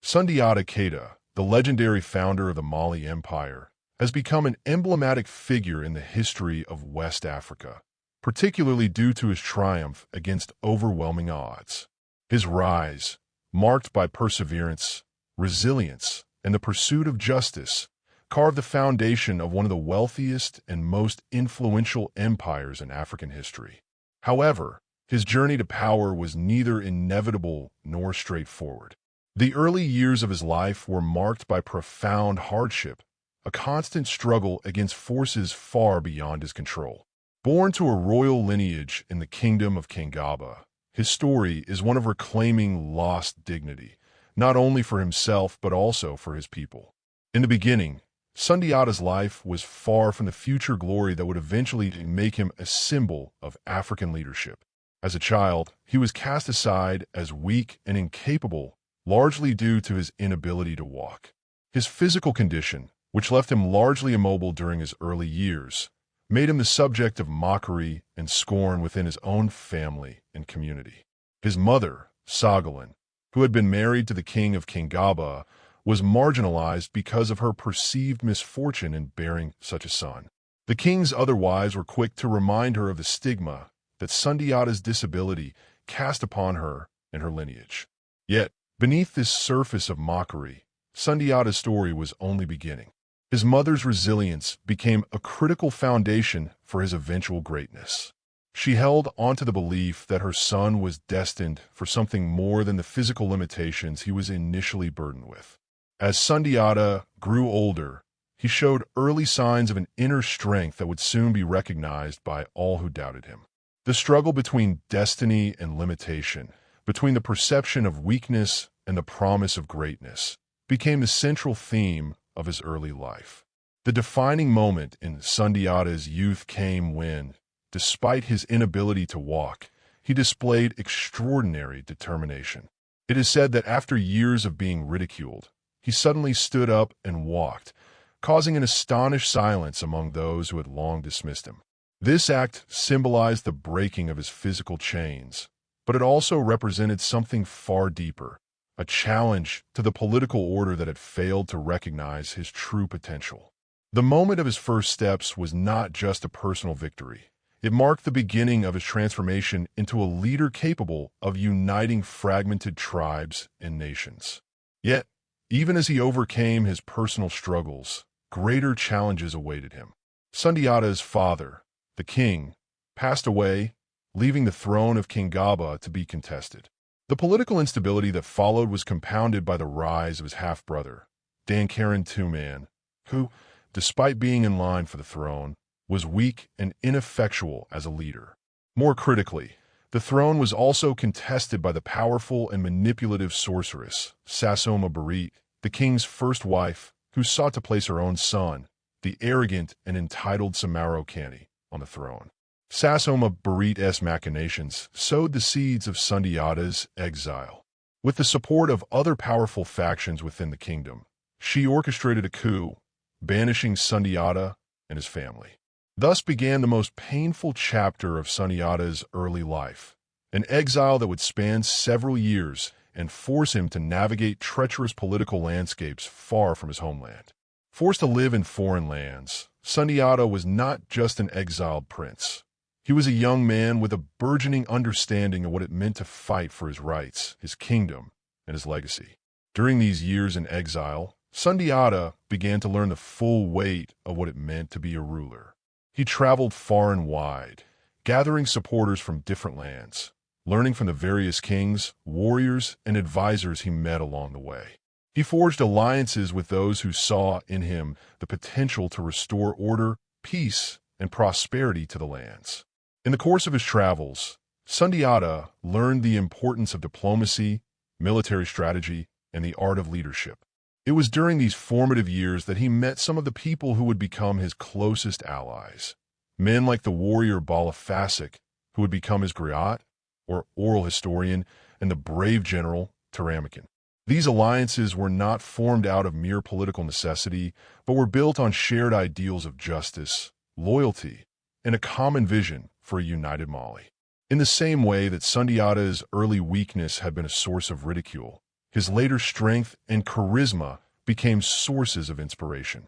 Sundiata Keita, the legendary founder of the Mali Empire, has become an emblematic figure in the history of West Africa, particularly due to his triumph against overwhelming odds. His rise, marked by perseverance, resilience, and the pursuit of justice, carved the foundation of one of the wealthiest and most influential empires in African history. However, his journey to power was neither inevitable nor straightforward. The early years of his life were marked by profound hardship, a constant struggle against forces far beyond his control. Born to a royal lineage in the kingdom of Kingaba, his story is one of reclaiming lost dignity, not only for himself but also for his people. In the beginning, Sundiata's life was far from the future glory that would eventually make him a symbol of African leadership. As a child, he was cast aside as weak and incapable, largely due to his inability to walk. His physical condition, which left him largely immobile during his early years, made him the subject of mockery and scorn within his own family and community. His mother, Sagalin, who had been married to the king of Kingaba, was marginalized because of her perceived misfortune in bearing such a son. The king's other wives were quick to remind her of the stigma that Sundiata's disability cast upon her and her lineage. Yet, beneath this surface of mockery, Sundiata's story was only beginning. His mother's resilience became a critical foundation for his eventual greatness. She held onto the belief that her son was destined for something more than the physical limitations he was initially burdened with. As Sundiata grew older, he showed early signs of an inner strength that would soon be recognized by all who doubted him. The struggle between destiny and limitation, between the perception of weakness and the promise of greatness, became the central theme of his early life. The defining moment in Sundiata's youth came when, despite his inability to walk, he displayed extraordinary determination. It is said that after years of being ridiculed, he suddenly stood up and walked, causing an astonished silence among those who had long dismissed him. This act symbolized the breaking of his physical chains, but it also represented something far deeper, a challenge to the political order that had failed to recognize his true potential. The moment of his first steps was not just a personal victory. It marked the beginning of his transformation into a leader capable of uniting fragmented tribes and nations. Yet, even as he overcame his personal struggles, greater challenges awaited him. Sundiata's father, the king, passed away, leaving the throne of Kingaba to be contested. The political instability that followed was compounded by the rise of his half-brother, Dankaran Tuman, who, despite being in line for the throne, was weak and ineffectual as a leader. More critically, the throne was also contested by the powerful and manipulative sorceress, Sassoma Barit, the king's first wife, who sought to place her own son, the arrogant and entitled Sumanguru Kanté, on the throne. Sassoma Barit's machinations sowed the seeds of Sundiata's exile. With the support of other powerful factions within the kingdom, she orchestrated a coup, banishing Sundiata and his family. Thus began the most painful chapter of Sundiata's early life, an exile that would span several years and force him to navigate treacherous political landscapes far from his homeland. Forced to live in foreign lands, Sundiata was not just an exiled prince. He was a young man with a burgeoning understanding of what it meant to fight for his rights, his kingdom, and his legacy. During these years in exile, Sundiata began to learn the full weight of what it meant to be a ruler. He traveled far and wide, gathering supporters from different lands, learning from the various kings, warriors, and advisors he met along the way. He forged alliances with those who saw in him the potential to restore order, peace, and prosperity to the lands. In the course of his travels, Sundiata learned the importance of diplomacy, military strategy, and the art of leadership. It was during these formative years that he met some of the people who would become his closest allies. Men like the warrior Bala Fasek, who would become his griot, or oral historian, and the brave general Taramakan. These alliances were not formed out of mere political necessity, but were built on shared ideals of justice, loyalty, and a common vision for a united Mali. In the same way that Sundiata's early weakness had been a source of ridicule, his later strength and charisma became sources of inspiration.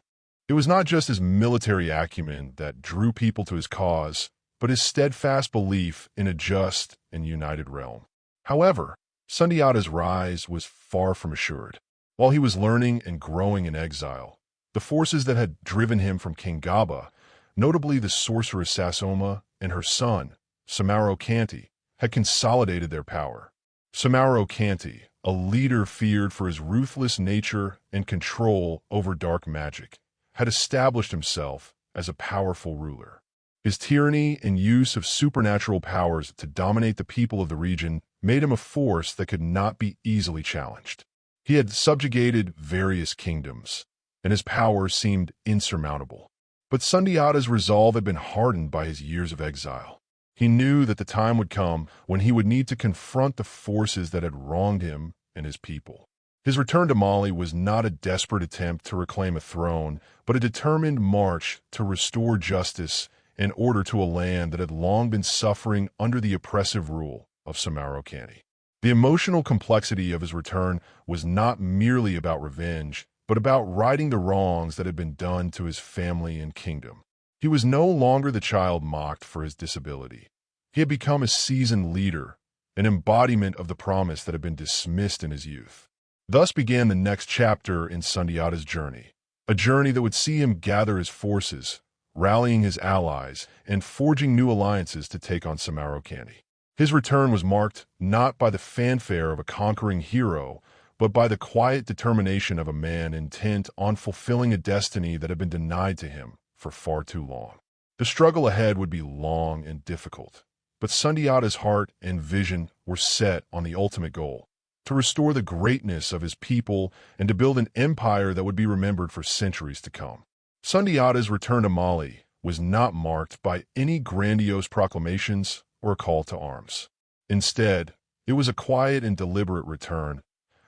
It was not just his military acumen that drew people to his cause, but his steadfast belief in a just and united realm. However, Sundiata's rise was far from assured. While he was learning and growing in exile, the forces that had driven him from King Gaba, notably the sorceress Sasoma and her son, Sumanguru Kanté, had consolidated their power. Sumanguru Kanté, a leader feared for his ruthless nature and control over dark magic, had established himself as a powerful ruler. His tyranny and use of supernatural powers to dominate the people of the region made him a force that could not be easily challenged. He had subjugated various kingdoms, and his power seemed insurmountable. But Sundiata's resolve had been hardened by his years of exile. He knew that the time would come when he would need to confront the forces that had wronged him and his people. His return to Mali was not a desperate attempt to reclaim a throne, but a determined march to restore justice and order to a land that had long been suffering under the oppressive rule of Sumanguru Kanté. The emotional complexity of his return was not merely about revenge, but about righting the wrongs that had been done to his family and kingdom. He was no longer the child mocked for his disability. He had become a seasoned leader, an embodiment of the promise that had been dismissed in his youth. Thus began the next chapter in Sundiata's journey, a journey that would see him gather his forces, rallying his allies, and forging new alliances to take on Sumanguru Kanté. His return was marked not by the fanfare of a conquering hero, but by the quiet determination of a man intent on fulfilling a destiny that had been denied to him for far too long. The struggle ahead would be long and difficult, but Sundiata's heart and vision were set on the ultimate goal: to restore the greatness of his people and to build an empire that would be remembered for centuries to come. Sundiata's return to Mali was not marked by any grandiose proclamations or a call to arms. Instead, it was a quiet and deliberate return,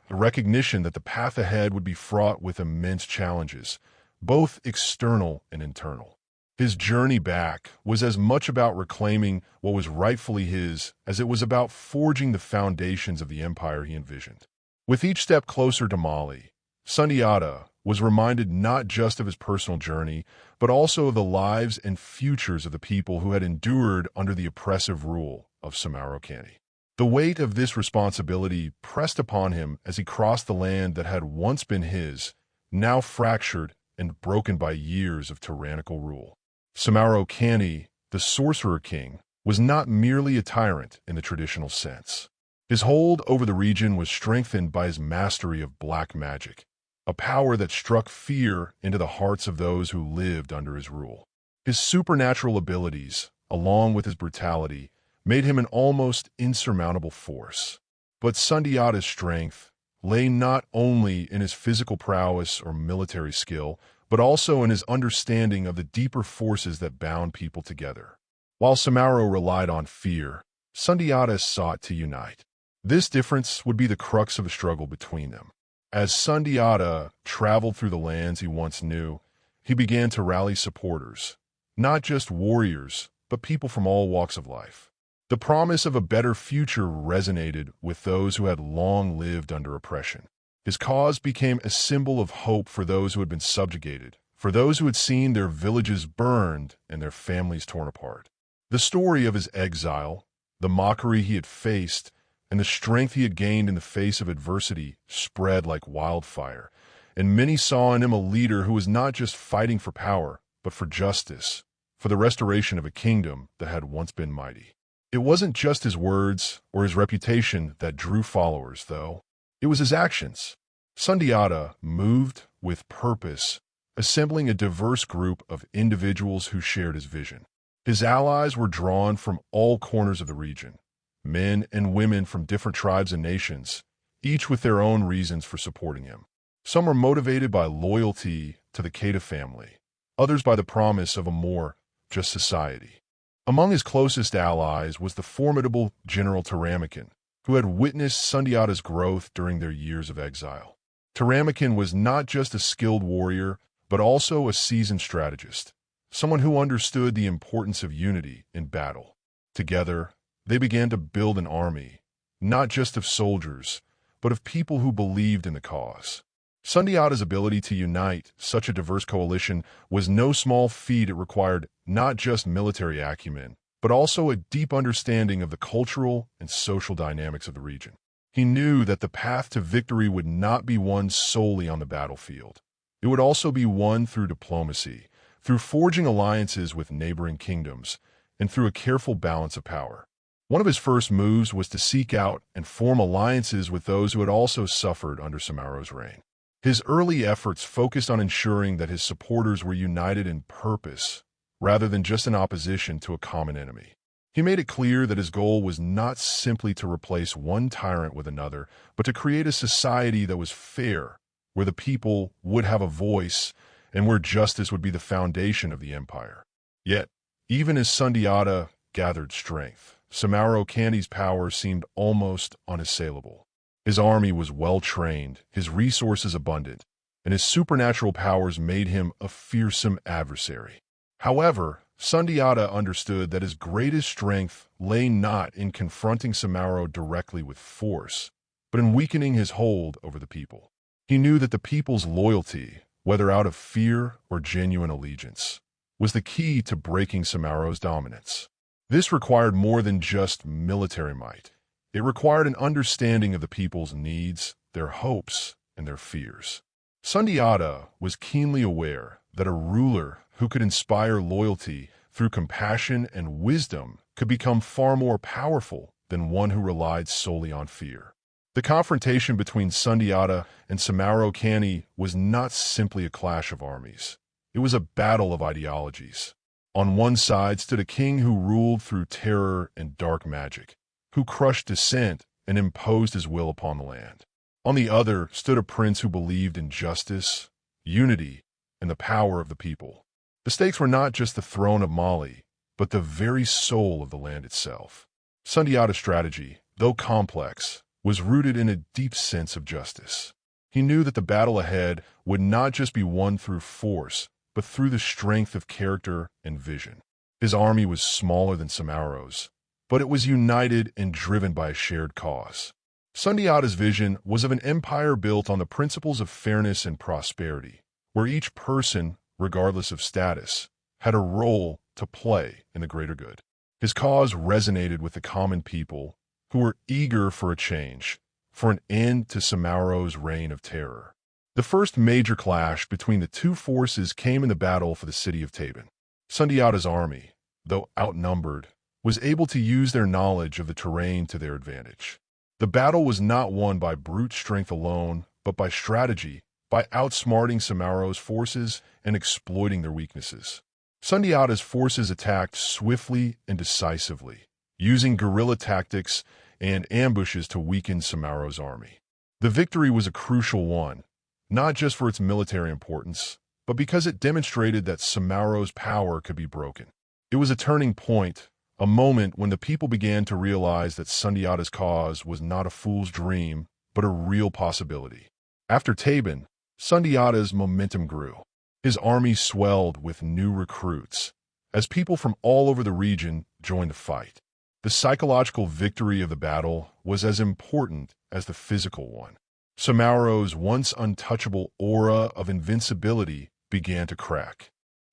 a recognition that the path ahead would be fraught with immense challenges, both external and internal. His journey back was as much about reclaiming what was rightfully his as it was about forging the foundations of the empire he envisioned. With each step closer to Mali, Sundiata was reminded not just of his personal journey, but also of the lives and futures of the people who had endured under the oppressive rule of Sumanguru Kanté. The weight of this responsibility pressed upon him as he crossed the land that had once been his, now fractured and broken by years of tyrannical rule. Sumanguru Kanté, the Sorcerer King, was not merely a tyrant in the traditional sense. His hold over the region was strengthened by his mastery of black magic, a power that struck fear into the hearts of those who lived under his rule. His supernatural abilities, along with his brutality, made him an almost insurmountable force. But Sundiata's strength lay not only in his physical prowess or military skill, but also in his understanding of the deeper forces that bound people together. While Sumanguru relied on fear, Sundiata sought to unite. This difference would be the crux of the struggle between them. As Sundiata traveled through the lands he once knew, he began to rally supporters, not just warriors, but people from all walks of life. The promise of a better future resonated with those who had long lived under oppression. His cause became a symbol of hope for those who had been subjugated, for those who had seen their villages burned and their families torn apart. The story of his exile, the mockery he had faced, and the strength he had gained in the face of adversity spread like wildfire, and many saw in him a leader who was not just fighting for power, but for justice, for the restoration of a kingdom that had once been mighty. It wasn't just his words or his reputation that drew followers, though. It was his actions. Sundiata moved with purpose, assembling a diverse group of individuals who shared his vision. His allies were drawn from all corners of the region, men and women from different tribes and nations, each with their own reasons for supporting him. Some were motivated by loyalty to the Keita family, others by the promise of a more just society. Among his closest allies was the formidable General Kouroukan, who had witnessed Sundiata's growth during their years of exile. Kouroukan was not just a skilled warrior, but also a seasoned strategist, someone who understood the importance of unity in battle. Together, they began to build an army, not just of soldiers, but of people who believed in the cause. Sundiata's ability to unite such a diverse coalition was no small feat. It required not just military acumen, but also a deep understanding of the cultural and social dynamics of the region. He knew that the path to victory would not be won solely on the battlefield. It would also be won through diplomacy, through forging alliances with neighboring kingdoms, and through a careful balance of power. One of his first moves was to seek out and form alliances with those who had also suffered under Sumanguru's reign. His early efforts focused on ensuring that his supporters were united in purpose, rather than just in opposition to a common enemy. He made it clear that his goal was not simply to replace one tyrant with another, but to create a society that was fair, where the people would have a voice and where justice would be the foundation of the empire. Yet, even as Sundiata gathered strength, Sumanguru Kanté's power seemed almost unassailable. His army was well-trained, his resources abundant, and his supernatural powers made him a fearsome adversary. However, Sundiata understood that his greatest strength lay not in confronting Sumanguru directly with force, but in weakening his hold over the people. He knew that the people's loyalty, whether out of fear or genuine allegiance, was the key to breaking Sumanguru's dominance. This required more than just military might. It required an understanding of the people's needs, their hopes, and their fears. Sundiata was keenly aware that a ruler who could inspire loyalty through compassion and wisdom could become far more powerful than one who relied solely on fear. The confrontation between Sundiata and Sumanguru Kanté was not simply a clash of armies. It was a battle of ideologies. On one side stood a king who ruled through terror and dark magic, who crushed dissent and imposed his will upon the land. On the other stood a prince who believed in justice, unity, and the power of the people. The stakes were not just the throne of Mali, but the very soul of the land itself. Sundiata's strategy, though complex, was rooted in a deep sense of justice. He knew that the battle ahead would not just be won through force, but through the strength of character and vision. His army was smaller than Sumanguru's, but it was united and driven by a shared cause. Sundiata's vision was of an empire built on the principles of fairness and prosperity, where each person, regardless of status, had a role to play in the greater good. His cause resonated with the common people who were eager for a change, for an end to Sumanguru's reign of terror. The first major clash between the two forces came in the battle for the city of Taban. Sundiata's army, though outnumbered, was able to use their knowledge of the terrain to their advantage. The battle was not won by brute strength alone, but by strategy, by outsmarting Sumanguru's forces and exploiting their weaknesses. Sundiata's forces attacked swiftly and decisively, using guerrilla tactics and ambushes to weaken Sumanguru's army. The victory was a crucial one, not just for its military importance, but because it demonstrated that Sumanguru's power could be broken. It was a turning point, a moment when the people began to realize that Sundiata's cause was not a fool's dream, but a real possibility. After Taban, Sundiata's momentum grew. His army swelled with new recruits, as people from all over the region joined the fight. The psychological victory of the battle was as important as the physical one. Sumanguru's once untouchable aura of invincibility began to crack.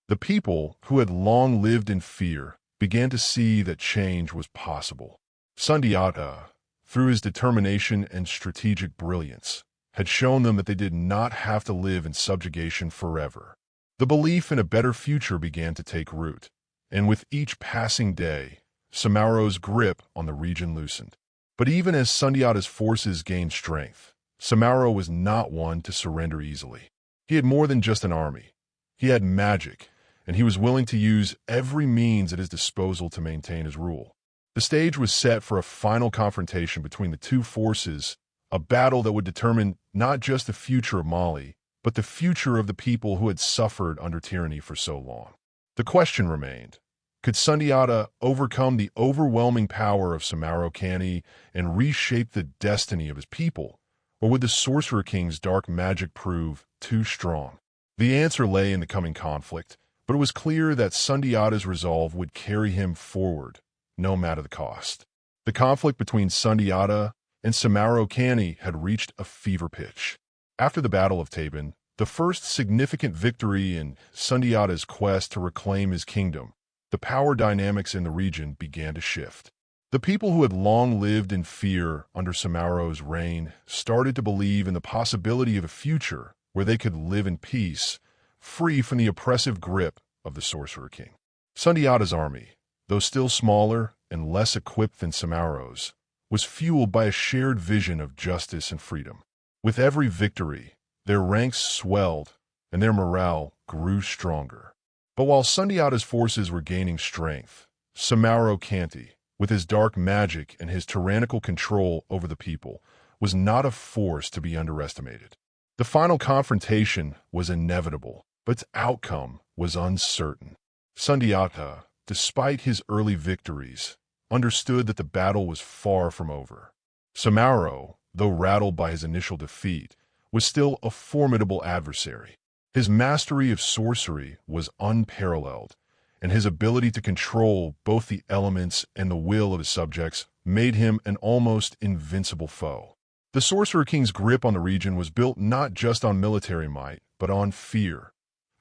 The people, who had long lived in fear, began to see that change was possible. Sundiata, through his determination and strategic brilliance, had shown them that they did not have to live in subjugation forever. The belief in a better future began to take root, and with each passing day, Sumanguru's grip on the region loosened. But even as Sundiata's forces gained strength, Sumanguru was not one to surrender easily. He had more than just an army. He had magic, and he was willing to use every means at his disposal to maintain his rule. The stage was set for a final confrontation between the two forces, a battle that would determine not just the future of Mali, but the future of the people who had suffered under tyranny for so long. The question remained, could Sundiata overcome the overwhelming power of Sumanguru Kanté and reshape the destiny of his people, or would the Sorcerer King's dark magic prove too strong? The answer lay in the coming conflict, but it was clear that Sundiata's resolve would carry him forward, no matter the cost. The conflict between Sundiata and Sumanguru Kanté had reached a fever pitch. After the Battle of Taban, the first significant victory in Sundiata's quest to reclaim his kingdom, the power dynamics in the region began to shift. The people who had long lived in fear under Sumanguru's reign started to believe in the possibility of a future where they could live in peace, free from the oppressive grip of the Sorcerer King. Sundiata's army, though still smaller and less equipped than Sumanguru's, was fueled by a shared vision of justice and freedom. With every victory, their ranks swelled and their morale grew stronger. But while Sundiata's forces were gaining strength, Sumanguru Kanté, with his dark magic and his tyrannical control over the people, was not a force to be underestimated. The final confrontation was inevitable, but its outcome was uncertain. Sundiata, despite his early victories, understood that the battle was far from over. Sumanguru, though rattled by his initial defeat, was still a formidable adversary. His mastery of sorcery was unparalleled, and his ability to control both the elements and the will of his subjects made him an almost invincible foe. The Sorcerer King's grip on the region was built not just on military might, but on fear.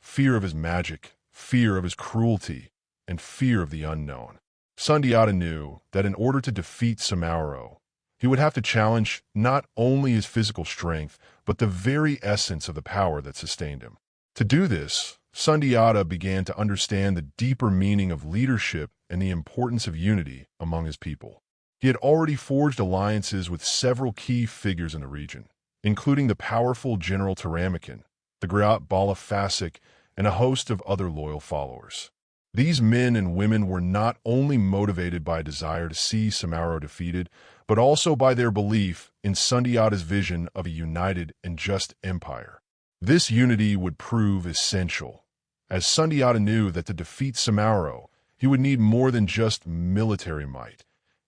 Fear of his magic, fear of his cruelty, and fear of the unknown. Sundiata knew that in order to defeat Sumanguru, he would have to challenge not only his physical strength, but the very essence of the power that sustained him. To do this, Sundiata began to understand the deeper meaning of leadership and the importance of unity among his people. He had already forged alliances with several key figures in the region, including the powerful General Taramikan, the Griot Bala Fasik, and a host of other loyal followers. These men and women were not only motivated by a desire to see Sumanguru defeated, but also by their belief in Sundiata's vision of a united and just empire. This unity would prove essential, as Sundiata knew that to defeat Sumanguru, he would need more than just military might.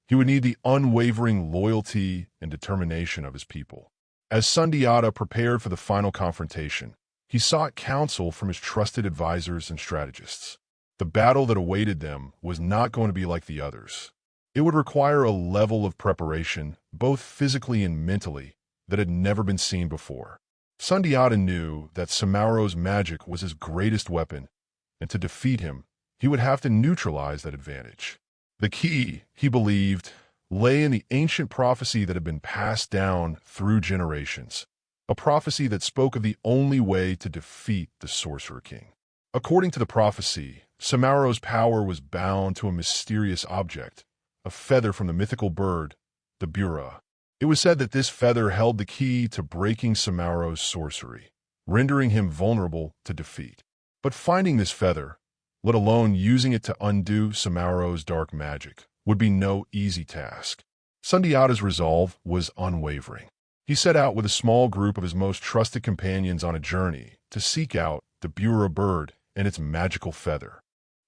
He would need the unwavering loyalty and determination of his people. As Sundiata prepared for the final confrontation, he sought counsel from his trusted advisors and strategists. The battle that awaited them was not going to be like the others. It would require a level of preparation, both physically and mentally, that had never been seen before. Sundiata knew that Sumanguru's magic was his greatest weapon, and to defeat him, he would have to neutralize that advantage. The key, he believed, lay in the ancient prophecy that had been passed down through generations, a prophecy that spoke of the only way to defeat the Sorcerer King. According to the prophecy, Sumanguru's power was bound to a mysterious object, a feather from the mythical bird, the Bura. It was said that this feather held the key to breaking Sumanguru's sorcery, rendering him vulnerable to defeat. But finding this feather, let alone using it to undo Sumanguru's dark magic, would be no easy task. Sundiata's resolve was unwavering. He set out with a small group of his most trusted companions on a journey to seek out the Bura bird and its magical feather.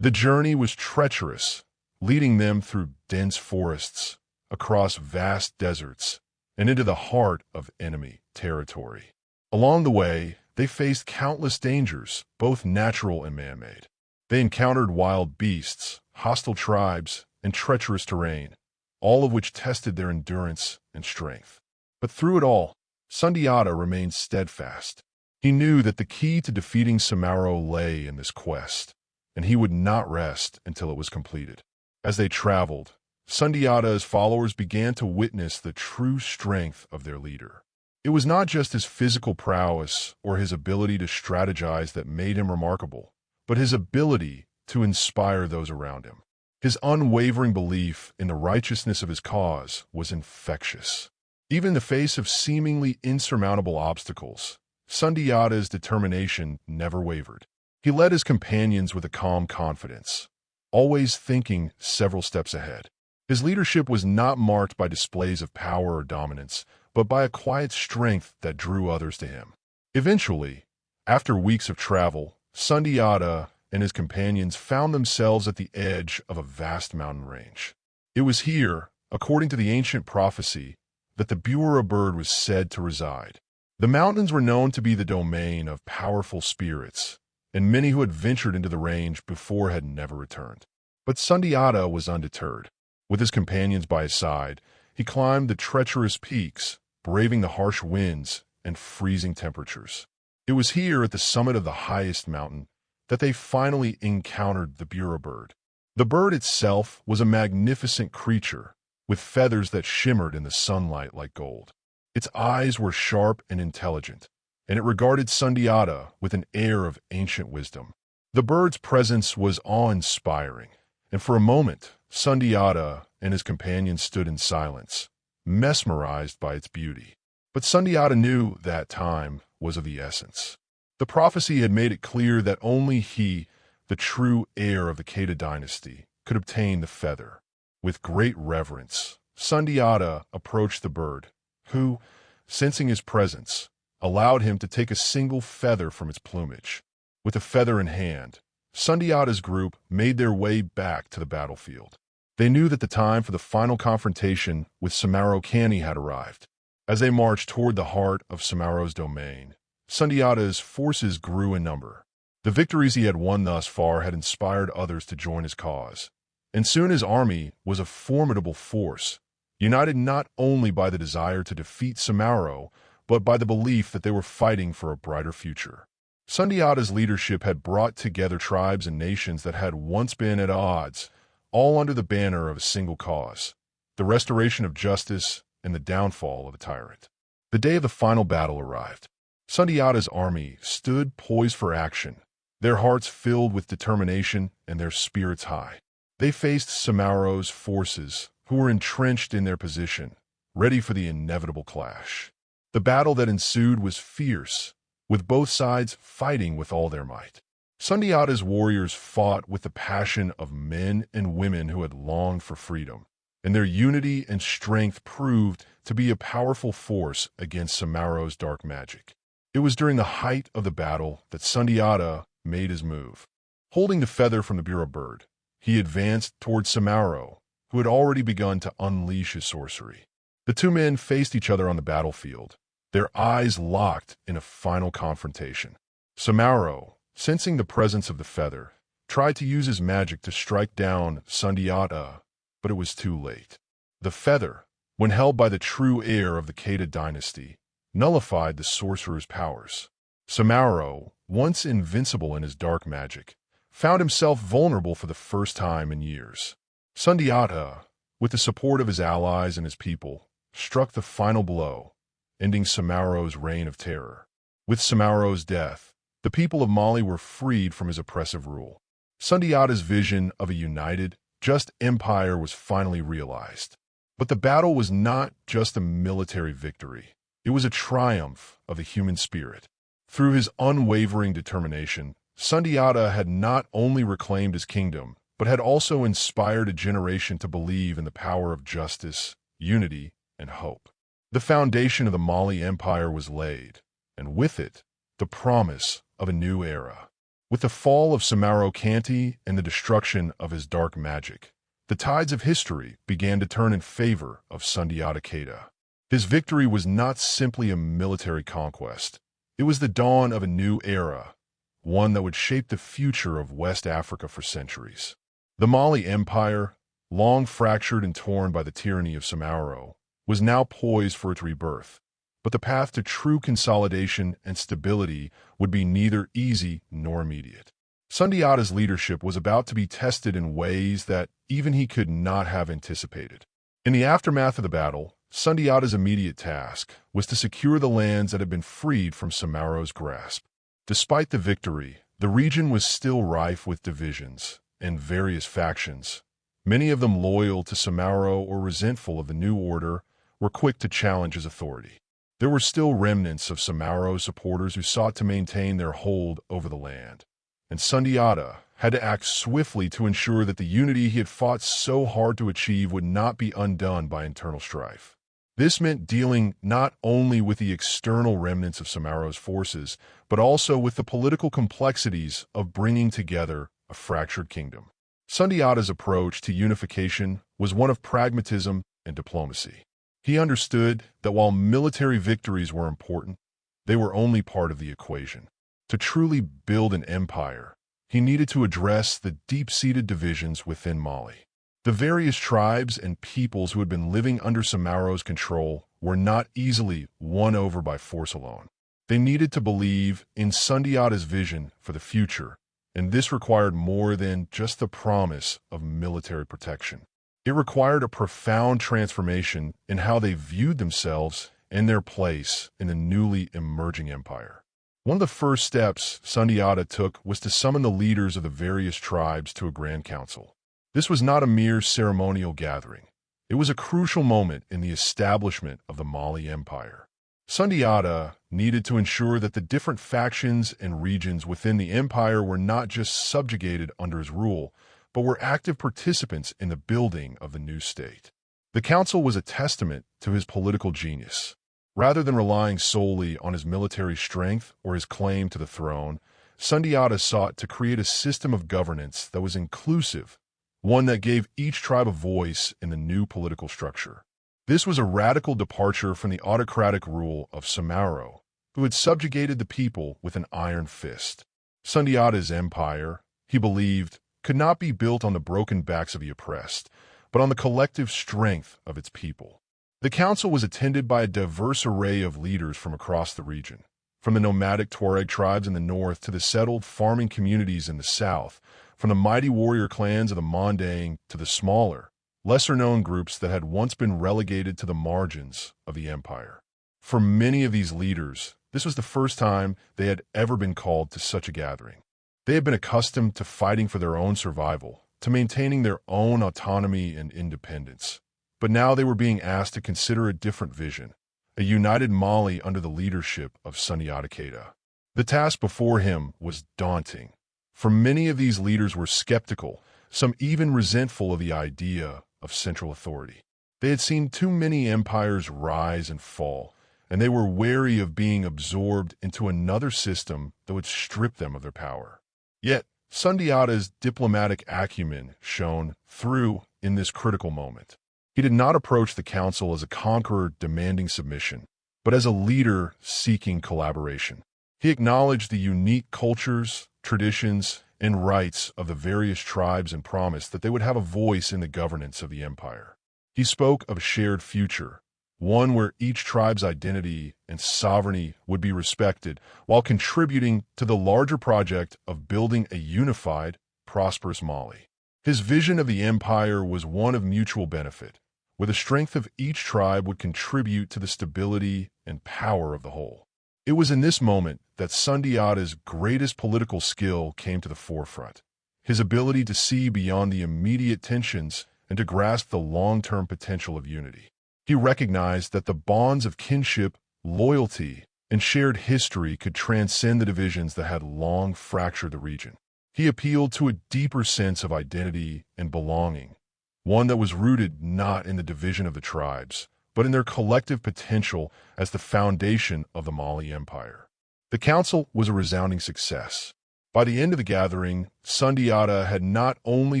The journey was treacherous, leading them through dense forests, across vast deserts, and into the heart of enemy territory. Along the way, they faced countless dangers, both natural and man-made. They encountered wild beasts, hostile tribes, and treacherous terrain, all of which tested their endurance and strength. But through it all, Sundiata remained steadfast. He knew that the key to defeating Sumanguru lay in this quest, and he would not rest until it was completed. As they traveled, Sundiata's followers began to witness the true strength of their leader. It was not just his physical prowess or his ability to strategize that made him remarkable, but his ability to inspire those around him. His unwavering belief in the righteousness of his cause was infectious. Even in the face of seemingly insurmountable obstacles, Sundiata's determination never wavered. He led his companions with a calm confidence, always thinking several steps ahead. His leadership was not marked by displays of power or dominance, but by a quiet strength that drew others to him. Eventually, after weeks of travel, Sundiata and his companions found themselves at the edge of a vast mountain range. It was here, according to the ancient prophecy, that the Bura bird was said to reside. The mountains were known to be the domain of powerful spirits, and many who had ventured into the range before had never returned. But Sundiata was undeterred. With his companions by his side, He climbed the treacherous peaks, braving the harsh winds and freezing temperatures. It was here at the summit of the highest mountain that they finally encountered the Bura bird. The bird itself was a magnificent creature, with feathers that shimmered in the sunlight like gold. Its eyes were sharp and intelligent, and it regarded Sundiata with an air of ancient wisdom. The bird's presence was awe-inspiring, and for a moment, Sundiata and his companions stood in silence, mesmerized by its beauty. But Sundiata knew that time was of the essence. The prophecy had made it clear that only he, the true heir of the Keita dynasty, could obtain the feather. With great reverence, Sundiata approached the bird, who, sensing his presence, allowed him to take a single feather from its plumage. With the feather in hand, Sundiata's group made their way back to the battlefield. They knew that the time for the final confrontation with Sumanguru Kanté had arrived. As they marched toward the heart of Sumanguru's domain, Sundiata's forces grew in number. The victories he had won thus far had inspired others to join his cause, and soon his army was a formidable force, united not only by the desire to defeat Sumanguru, but by the belief that they were fighting for a brighter future. Sundiata's leadership had brought together tribes and nations that had once been at odds, all under the banner of a single cause: the restoration of justice and the downfall of a tyrant. The day of the final battle arrived. Sundiata's army stood poised for action, their hearts filled with determination and their spirits high. They faced Sumanguru's forces, who were entrenched in their position, ready for the inevitable clash. The battle that ensued was fierce, with both sides fighting with all their might. Sundiata's warriors fought with the passion of men and women who had longed for freedom, and their unity and strength proved to be a powerful force against Sumanguru's dark magic. It was during the height of the battle that Sundiata made his move. Holding the feather from the Bura bird, he advanced towards Sumanguru, who had already begun to unleash his sorcery. The two men faced each other on the battlefield, their eyes locked in a final confrontation. Sumanguru, sensing the presence of the feather, tried to use his magic to strike down Sundiata, but it was too late. The feather, when held by the true heir of the Keita dynasty, nullified the sorcerer's powers. Sumanguru, once invincible in his dark magic, found himself vulnerable for the first time in years. Sundiata, with the support of his allies and his people, struck the final blow, ending Sumanguru's reign of terror. With Sumanguru's death, the people of Mali were freed from his oppressive rule. Sundiata's vision of a united, just empire was finally realized. But the battle was not just a military victory. It was a triumph of the human spirit. Through his unwavering determination, Sundiata had not only reclaimed his kingdom, but had also inspired a generation to believe in the power of justice, unity, and hope. The foundation of the Mali Empire was laid, and with it, the promise of a new era. With the fall of Sumanguru Kanté and the destruction of his dark magic, the tides of history began to turn in favor of Sundiata Keita. His victory was not simply a military conquest. It was the dawn of a new era, one that would shape the future of West Africa for centuries. The Mali Empire, long fractured and torn by the tyranny of Sumanguru, was now poised for its rebirth. But the path to true consolidation and stability would be neither easy nor immediate. Sundiata's leadership was about to be tested in ways that even he could not have anticipated. In the aftermath of the battle, Sundiata's immediate task was to secure the lands that had been freed from Sumanguru's grasp. Despite the victory, the region was still rife with divisions and various factions. Many of them loyal to Sumanguru or resentful of the new order were quick to challenge his authority. There were still remnants of Sumanguru's supporters who sought to maintain their hold over the land, and Sundiata had to act swiftly to ensure that the unity he had fought so hard to achieve would not be undone by internal strife. This meant dealing not only with the external remnants of Sumanguru's forces, but also with the political complexities of bringing together a fractured kingdom. Sundiata's approach to unification was one of pragmatism and diplomacy. He understood that while military victories were important, they were only part of the equation. To truly build an empire, he needed to address the deep-seated divisions within Mali. The various tribes and peoples who had been living under Sumanguru's control were not easily won over by force alone. They needed to believe in Sundiata's vision for the future, and this required more than just the promise of military protection. It required a profound transformation in how they viewed themselves and their place in the newly emerging empire. One of the first steps Sundiata took was to summon the leaders of the various tribes to a grand council. This was not a mere ceremonial gathering. It was a crucial moment in the establishment of the Mali Empire. Sundiata needed to ensure that the different factions and regions within the empire were not just subjugated under his rule, but were active participants in the building of the new state. The council was a testament to his political genius. Rather than relying solely on his military strength or his claim to the throne, Sundiata sought to create a system of governance that was inclusive, one that gave each tribe a voice in the new political structure. This was a radical departure from the autocratic rule of Sumanguru, who had subjugated the people with an iron fist. Sundiata's empire, he believed, could not be built on the broken backs of the oppressed, but on the collective strength of its people. The council was attended by a diverse array of leaders from across the region, from the nomadic Tuareg tribes in the north to the settled farming communities in the south, from the mighty warrior clans of the Mandé to the smaller, lesser-known groups that had once been relegated to the margins of the empire. For many of these leaders, this was the first time they had ever been called to such a gathering. They had been accustomed to fighting for their own survival, to maintaining their own autonomy and independence. But now they were being asked to consider a different vision, a united Mali under the leadership of Sundiata Keita. The task before him was daunting. For many of these leaders were skeptical, some even resentful of the idea of central authority. They had seen too many empires rise and fall, and they were wary of being absorbed into another system that would strip them of their power. Yet, Sundiata's diplomatic acumen shone through in this critical moment. He did not approach the council as a conqueror demanding submission, but as a leader seeking collaboration. He acknowledged the unique cultures, traditions, and rights of the various tribes and promised that they would have a voice in the governance of the empire. He spoke of a shared future, one where each tribe's identity and sovereignty would be respected while contributing to the larger project of building a unified, prosperous Mali. His vision of the empire was one of mutual benefit, where the strength of each tribe would contribute to the stability and power of the whole. It was in this moment that Sundiata's greatest political skill came to the forefront, his ability to see beyond the immediate tensions and to grasp the long-term potential of unity. He recognized that the bonds of kinship, loyalty, and shared history could transcend the divisions that had long fractured the region. He appealed to a deeper sense of identity and belonging, one that was rooted not in the division of the tribes, but in their collective potential as the foundation of the Mali Empire. The council was a resounding success. By the end of the gathering, Sundiata had not only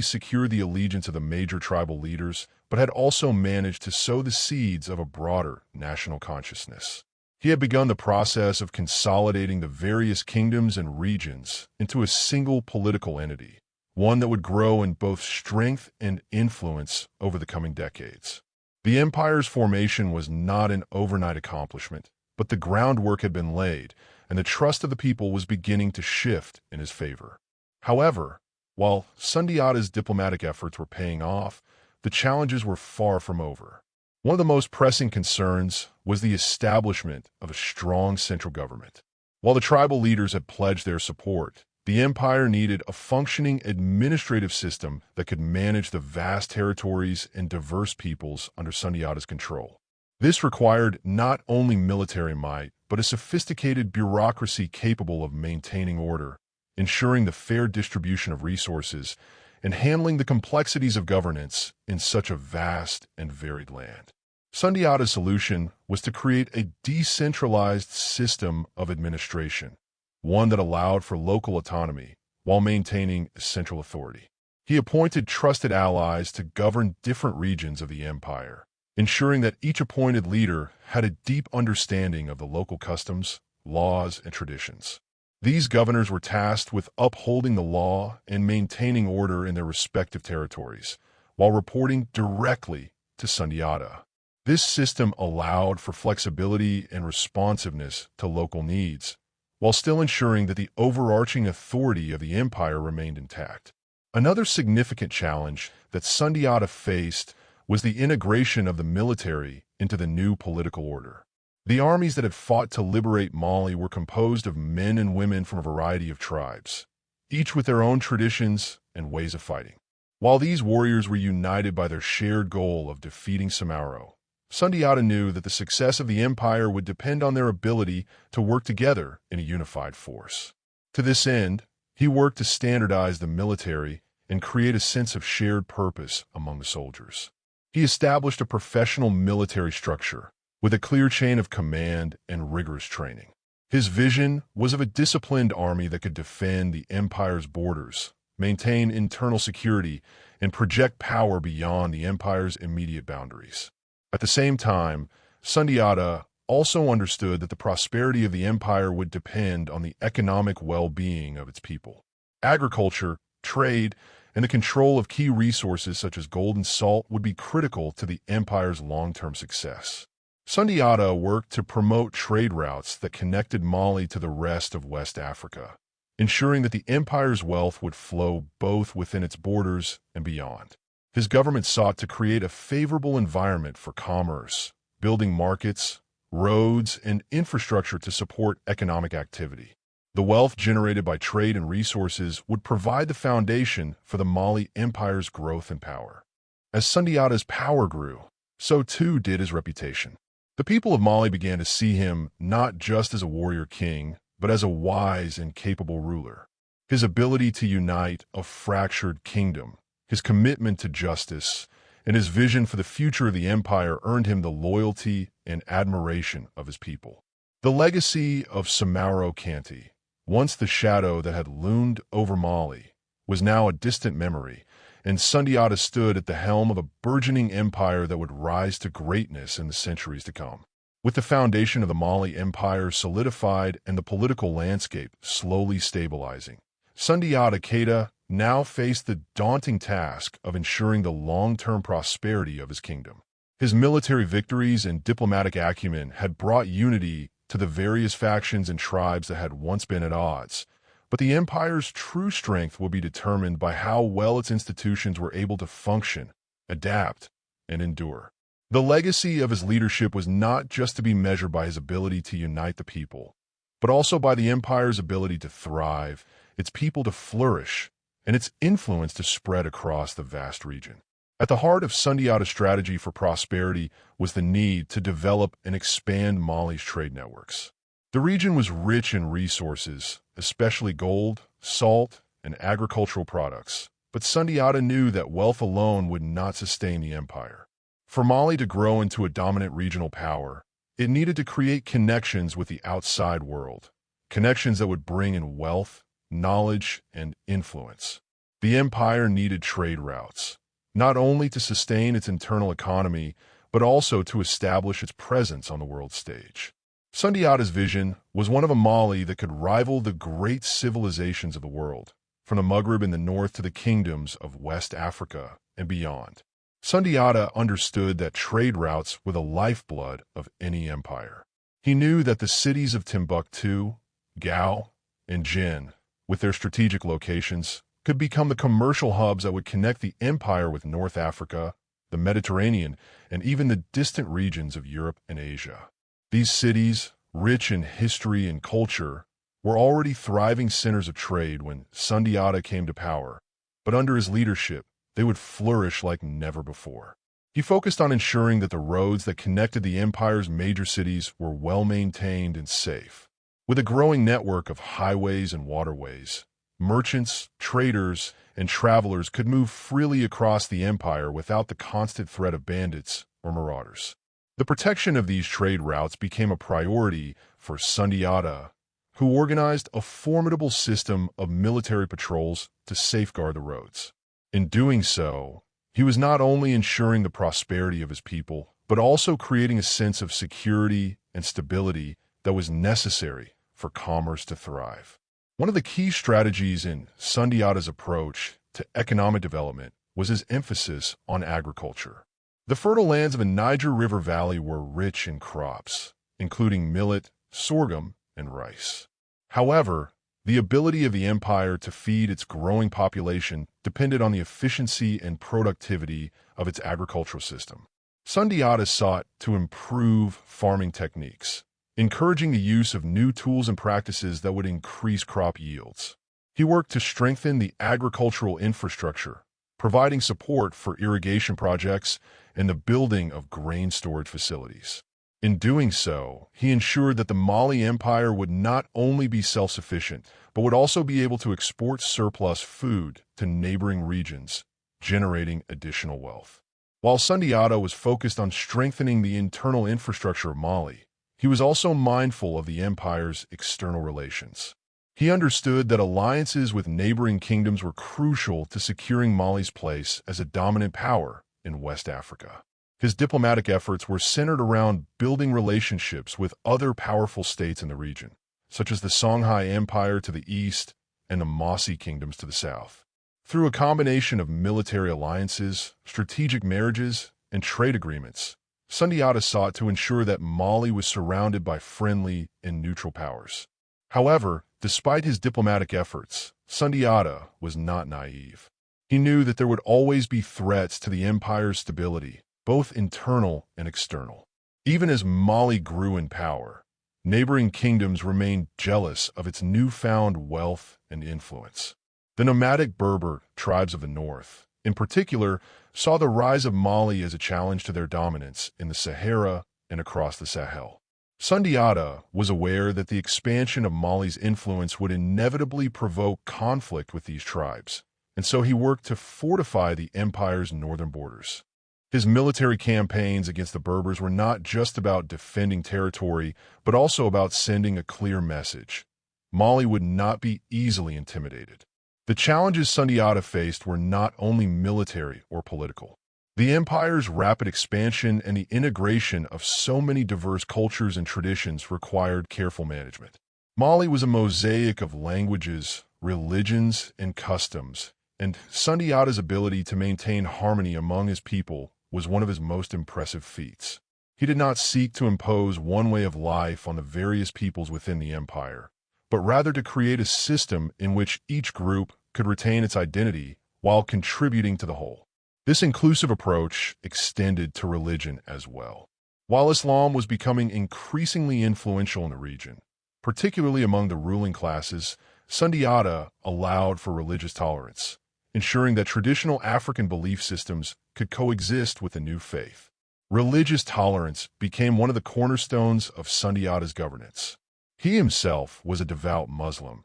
secured the allegiance of the major tribal leaders, but had also managed to sow the seeds of a broader national consciousness. He had begun the process of consolidating the various kingdoms and regions into a single political entity, one that would grow in both strength and influence over the coming decades. The empire's formation was not an overnight accomplishment, but the groundwork had been laid, and the trust of the people was beginning to shift in his favor. However, while Sundiata's diplomatic efforts were paying off, the challenges were far from over. One of the most pressing concerns was the establishment of a strong central government. While the tribal leaders had pledged their support, the empire needed a functioning administrative system that could manage the vast territories and diverse peoples under Sundiata's control. This required not only military might, but a sophisticated bureaucracy capable of maintaining order, ensuring the fair distribution of resources, and handling the complexities of governance in such a vast and varied land. Sundiata's solution was to create a decentralized system of administration, one that allowed for local autonomy while maintaining central authority. He appointed trusted allies to govern different regions of the empire, ensuring that each appointed leader had a deep understanding of the local customs, laws, and traditions. These governors were tasked with upholding the law and maintaining order in their respective territories, while reporting directly to Sundiata. This system allowed for flexibility and responsiveness to local needs, while still ensuring that the overarching authority of the empire remained intact. Another significant challenge that Sundiata faced was the integration of the military into the new political order. The armies that had fought to liberate Mali were composed of men and women from a variety of tribes, each with their own traditions and ways of fighting. While these warriors were united by their shared goal of defeating Sumanguru, Sundiata knew that the success of the empire would depend on their ability to work together in a unified force. To this end, he worked to standardize the military and create a sense of shared purpose among the soldiers. He established a professional military structure with a clear chain of command and rigorous training. His vision was of a disciplined army that could defend the empire's borders, maintain internal security, and project power beyond the empire's immediate boundaries. At the same time, Sundiata also understood that the prosperity of the empire would depend on the economic well-being of its people. Agriculture, trade, and the control of key resources such as gold and salt would be critical to the empire's long-term success. Sundiata worked to promote trade routes that connected Mali to the rest of West Africa, ensuring that the empire's wealth would flow both within its borders and beyond. His government sought to create a favorable environment for commerce, building markets, roads, and infrastructure to support economic activity. The wealth generated by trade and resources would provide the foundation for the Mali Empire's growth and power. As Sundiata's power grew, so too did his reputation. The people of Mali began to see him not just as a warrior king, but as a wise and capable ruler. His ability to unite a fractured kingdom, his commitment to justice, and his vision for the future of the empire earned him the loyalty and admiration of his people. The legacy of Sumanguru Kanté, once the shadow that had loomed over Mali, was now a distant memory, and Sundiata stood at the helm of a burgeoning empire that would rise to greatness in the centuries to come. With the foundation of the Mali Empire solidified and the political landscape slowly stabilizing, Sundiata Keita now faced the daunting task of ensuring the long-term prosperity of his kingdom. His military victories and diplomatic acumen had brought unity to the various factions and tribes that had once been at odds, but the empire's true strength will be determined by how well its institutions were able to function, adapt, and endure. The legacy of his leadership was not just to be measured by his ability to unite the people, but also by the empire's ability to thrive, its people to flourish, and its influence to spread across the vast region. At the heart of Sundiata's strategy for prosperity was the need to develop and expand Mali's trade networks. The region was rich in resources, especially gold, salt, and agricultural products, but Sundiata knew that wealth alone would not sustain the empire. For Mali to grow into a dominant regional power, it needed to create connections with the outside world, connections that would bring in wealth, knowledge, and influence. The empire needed trade routes, not only to sustain its internal economy, but also to establish its presence on the world stage. Sundiata's vision was one of a Mali that could rival the great civilizations of the world, from the Maghreb in the north to the kingdoms of West Africa and beyond. Sundiata understood that trade routes were the lifeblood of any empire. He knew that the cities of Timbuktu, Gao, and Jin, with their strategic locations, could become the commercial hubs that would connect the empire with North Africa, the Mediterranean, and even the distant regions of Europe and Asia. These cities, rich in history and culture, were already thriving centers of trade when Sundiata came to power, but under his leadership, they would flourish like never before. He focused on ensuring that the roads that connected the empire's major cities were well-maintained and safe. With a growing network of highways and waterways, merchants, traders, and travelers could move freely across the empire without the constant threat of bandits or marauders. The protection of these trade routes became a priority for Sundiata, who organized a formidable system of military patrols to safeguard the roads. In doing so, he was not only ensuring the prosperity of his people, but also creating a sense of security and stability that was necessary for commerce to thrive. One of the key strategies in Sundiata's approach to economic development was his emphasis on agriculture. The fertile lands of the Niger River Valley were rich in crops, including millet, sorghum, and rice. However, the ability of the empire to feed its growing population depended on the efficiency and productivity of its agricultural system. Sundiata sought to improve farming techniques, encouraging the use of new tools and practices that would increase crop yields. He worked to strengthen the agricultural infrastructure, providing support for irrigation projects and the building of grain storage facilities. In doing so, he ensured that the Mali Empire would not only be self-sufficient, but would also be able to export surplus food to neighboring regions, generating additional wealth. While Sundiata was focused on strengthening the internal infrastructure of Mali, he was also mindful of the empire's external relations. He understood that alliances with neighboring kingdoms were crucial to securing Mali's place as a dominant power in West Africa. His diplomatic efforts were centered around building relationships with other powerful states in the region, such as the Songhai Empire to the east and the Mossi kingdoms to the south. Through a combination of military alliances, strategic marriages, and trade agreements, Sundiata sought to ensure that Mali was surrounded by friendly and neutral powers. However, despite his diplomatic efforts, Sundiata was not naive. He knew that there would always be threats to the empire's stability, both internal and external. Even as Mali grew in power, neighboring kingdoms remained jealous of its newfound wealth and influence. The nomadic Berber tribes of the north, in particular, saw the rise of Mali as a challenge to their dominance in the Sahara and across the Sahel. Sundiata was aware that the expansion of Mali's influence would inevitably provoke conflict with these tribes, and so he worked to fortify the empire's northern borders. His military campaigns against the Berbers were not just about defending territory, but also about sending a clear message. Mali would not be easily intimidated. The challenges Sundiata faced were not only military or political. The empire's rapid expansion and the integration of so many diverse cultures and traditions required careful management. Mali was a mosaic of languages, religions, and customs, and Sundiata's ability to maintain harmony among his people was one of his most impressive feats. He did not seek to impose one way of life on the various peoples within the empire, but rather to create a system in which each group could retain its identity while contributing to the whole. This inclusive approach extended to religion as well. While Islam was becoming increasingly influential in the region, particularly among the ruling classes, Sundiata allowed for religious tolerance, ensuring that traditional African belief systems could coexist with the new faith. Religious tolerance became one of the cornerstones of Sundiata's governance. He himself was a devout Muslim,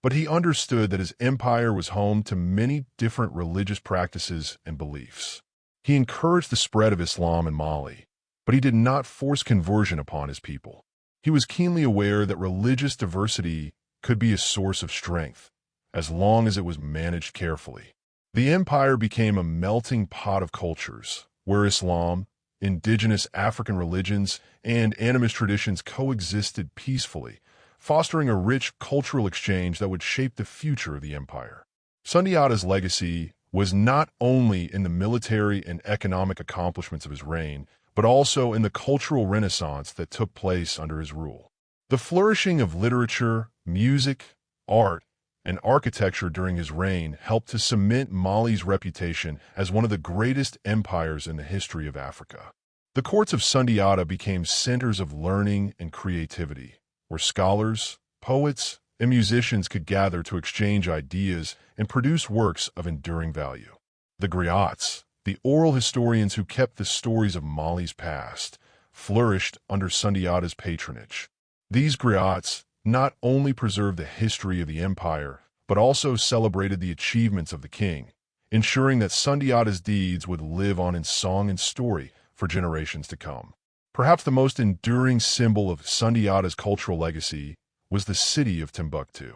but he understood that his empire was home to many different religious practices and beliefs. He encouraged the spread of Islam in Mali, but he did not force conversion upon his people. He was keenly aware that religious diversity could be a source of strength, as long as it was managed carefully. The empire became a melting pot of cultures, where Islam, indigenous African religions, and animist traditions coexisted peacefully, fostering a rich cultural exchange that would shape the future of the empire. Sundiata's legacy was not only in the military and economic accomplishments of his reign, but also in the cultural renaissance that took place under his rule. The flourishing of literature, music, art, and architecture during his reign helped to cement Mali's reputation as one of the greatest empires in the history of Africa. The courts of Sundiata became centers of learning and creativity, where scholars, poets, and musicians could gather to exchange ideas and produce works of enduring value. The griots, the oral historians who kept the stories of Mali's past, flourished under Sundiata's patronage. These griots not only preserved the history of the empire, but also celebrated the achievements of the king, ensuring that Sundiata's deeds would live on in song and story for generations to come. Perhaps the most enduring symbol of Sundiata's cultural legacy was the city of Timbuktu.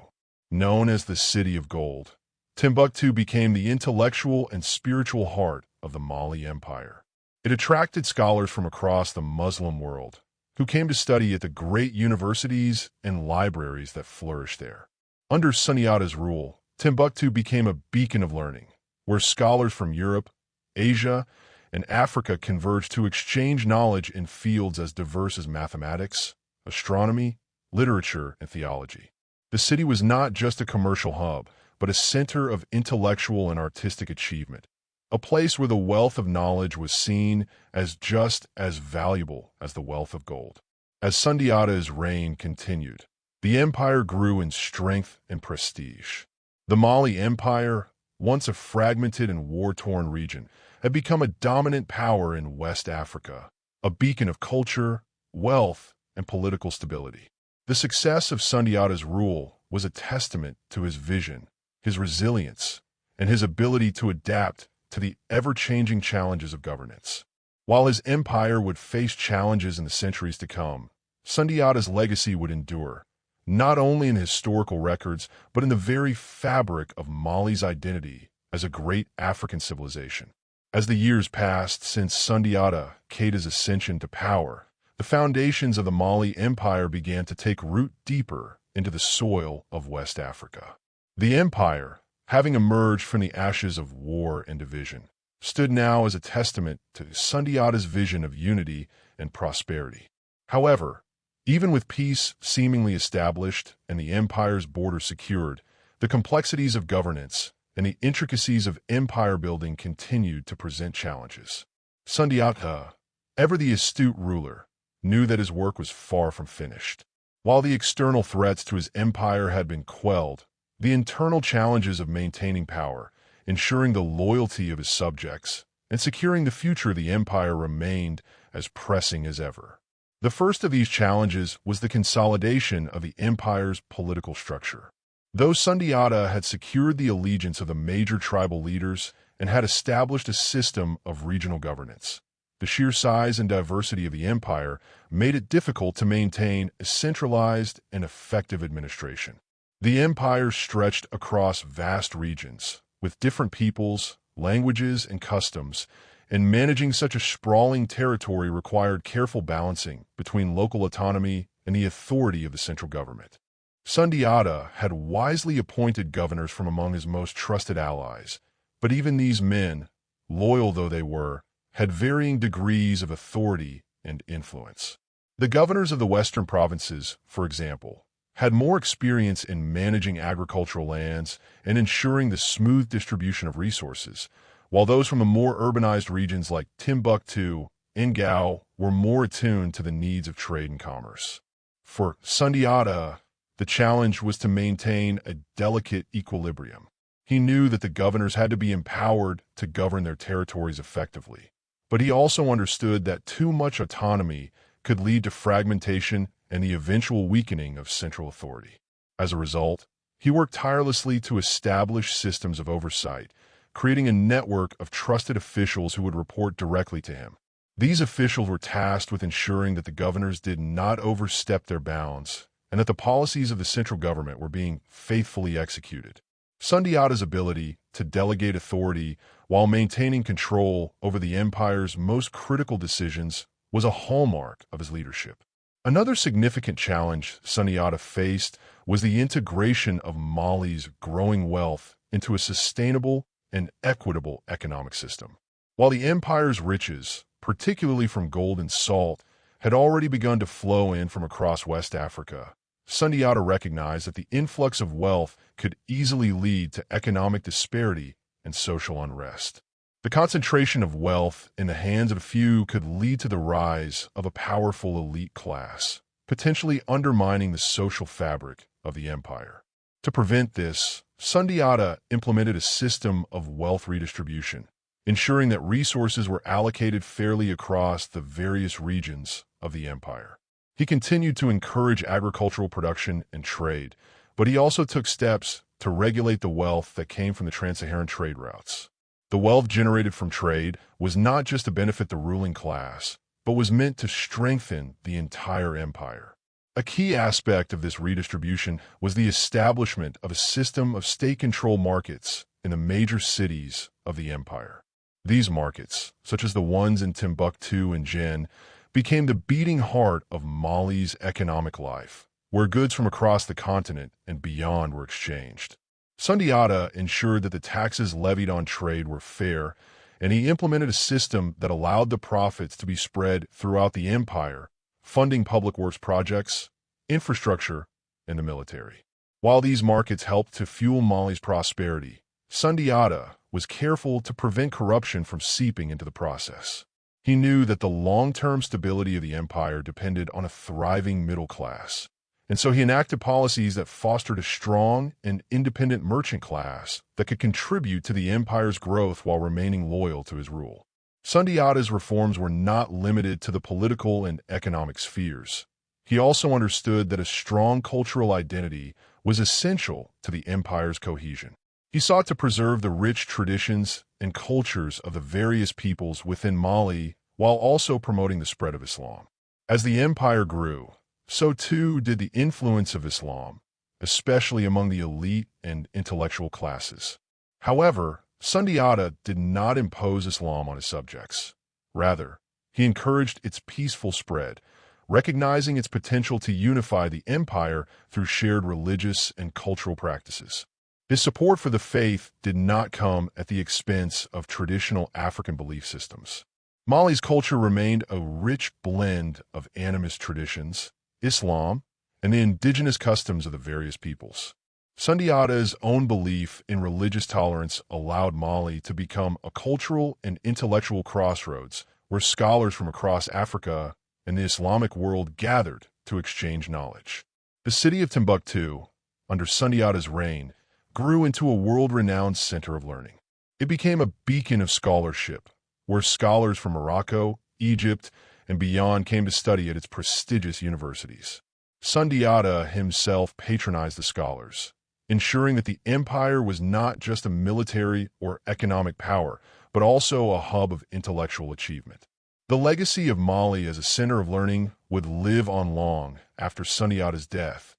Known as the City of Gold, Timbuktu became the intellectual and spiritual heart of the Mali Empire. It attracted scholars from across the Muslim world, who came to study at the great universities and libraries that flourished there. Under Sundiata's rule, Timbuktu became a beacon of learning, where scholars from Europe, Asia, and Africa converged to exchange knowledge in fields as diverse as mathematics, astronomy, literature, and theology. The city was not just a commercial hub, but a center of intellectual and artistic achievement, a place where the wealth of knowledge was seen as just as valuable as the wealth of gold. As Sundiata's reign continued, the empire grew in strength and prestige. The Mali Empire, once a fragmented and war-torn region, had become a dominant power in West Africa, a beacon of culture, wealth, and political stability. The success of Sundiata's rule was a testament to his vision, his resilience, and his ability to adapt to the ever-changing challenges of governance. While his empire would face challenges in the centuries to come, Sundiata's legacy would endure, not only in historical records, but in the very fabric of Mali's identity as a great African civilization. As the years passed since Sundiata Keita's ascension to power, the foundations of the Mali Empire began to take root deeper into the soil of West Africa. The empire, having emerged from the ashes of war and division, stood now as a testament to Sundiata's vision of unity and prosperity. However, even with peace seemingly established and the empire's borders secured, the complexities of governance and the intricacies of empire building continued to present challenges. Sundiata, ever the astute ruler, knew that his work was far from finished. While the external threats to his empire had been quelled, the internal challenges of maintaining power, ensuring the loyalty of his subjects, and securing the future of the empire remained as pressing as ever. The first of these challenges was the consolidation of the empire's political structure. Though Sundiata had secured the allegiance of the major tribal leaders and had established a system of regional governance, the sheer size and diversity of the empire made it difficult to maintain a centralized and effective administration. The empire stretched across vast regions, with different peoples, languages, and customs, and managing such a sprawling territory required careful balancing between local autonomy and the authority of the central government. Sundiata had wisely appointed governors from among his most trusted allies, but even these men, loyal though they were, had varying degrees of authority and influence. The governors of the western provinces, for example, had more experience in managing agricultural lands and ensuring the smooth distribution of resources, while those from the more urbanized regions like Timbuktu and Gao were more attuned to the needs of trade and commerce. For Sundiata, the challenge was to maintain a delicate equilibrium. He knew that the governors had to be empowered to govern their territories effectively, but he also understood that too much autonomy could lead to fragmentation and the eventual weakening of central authority. As a result, he worked tirelessly to establish systems of oversight, creating a network of trusted officials who would report directly to him. These officials were tasked with ensuring that the governors did not overstep their bounds and that the policies of the central government were being faithfully executed. Sundiata's ability to delegate authority while maintaining control over the empire's most critical decisions was a hallmark of his leadership. Another significant challenge Sundiata faced was the integration of Mali's growing wealth into a sustainable and equitable economic system. While the empire's riches, particularly from gold and salt, had already begun to flow in from across West Africa, Sundiata recognized that the influx of wealth could easily lead to economic disparity and social unrest. The concentration of wealth in the hands of a few could lead to the rise of a powerful elite class, potentially undermining the social fabric of the empire. To prevent this, Sundiata implemented a system of wealth redistribution, ensuring that resources were allocated fairly across the various regions of the empire. He continued to encourage agricultural production and trade, but he also took steps to regulate the wealth that came from the trans-Saharan trade routes. The wealth generated from trade was not just to benefit the ruling class, but was meant to strengthen the entire empire. A key aspect of this redistribution was the establishment of a system of state-controlled markets in the major cities of the empire. These markets, such as the ones in Timbuktu and Jen, became the beating heart of Mali's economic life, where goods from across the continent and beyond were exchanged. Sundiata ensured that the taxes levied on trade were fair, and he implemented a system that allowed the profits to be spread throughout the empire, funding public works projects, infrastructure, and the military. While these markets helped to fuel Mali's prosperity, Sundiata was careful to prevent corruption from seeping into the process. He knew that the long-term stability of the empire depended on a thriving middle class, and so he enacted policies that fostered a strong and independent merchant class that could contribute to the empire's growth while remaining loyal to his rule. Sundiata's reforms were not limited to the political and economic spheres. He also understood that a strong cultural identity was essential to the empire's cohesion. He sought to preserve the rich traditions and cultures of the various peoples within Mali while also promoting the spread of Islam. As the empire grew, so too did the influence of Islam, especially among the elite and intellectual classes. However, Sundiata did not impose Islam on his subjects. Rather, he encouraged its peaceful spread, recognizing its potential to unify the empire through shared religious and cultural practices. His support for the faith did not come at the expense of traditional African belief systems. Mali's culture remained a rich blend of animist traditions, Islam, and the indigenous customs of the various peoples. Sundiata's own belief in religious tolerance allowed Mali to become a cultural and intellectual crossroads where scholars from across Africa and the Islamic world gathered to exchange knowledge. The city of Timbuktu, under Sundiata's reign, grew into a world-renowned center of learning. It became a beacon of scholarship, where scholars from Morocco, Egypt, and beyond came to study at its prestigious universities. Sundiata himself patronized the scholars, ensuring that the empire was not just a military or economic power, but also a hub of intellectual achievement. The legacy of Mali as a center of learning would live on long after Sundiata's death,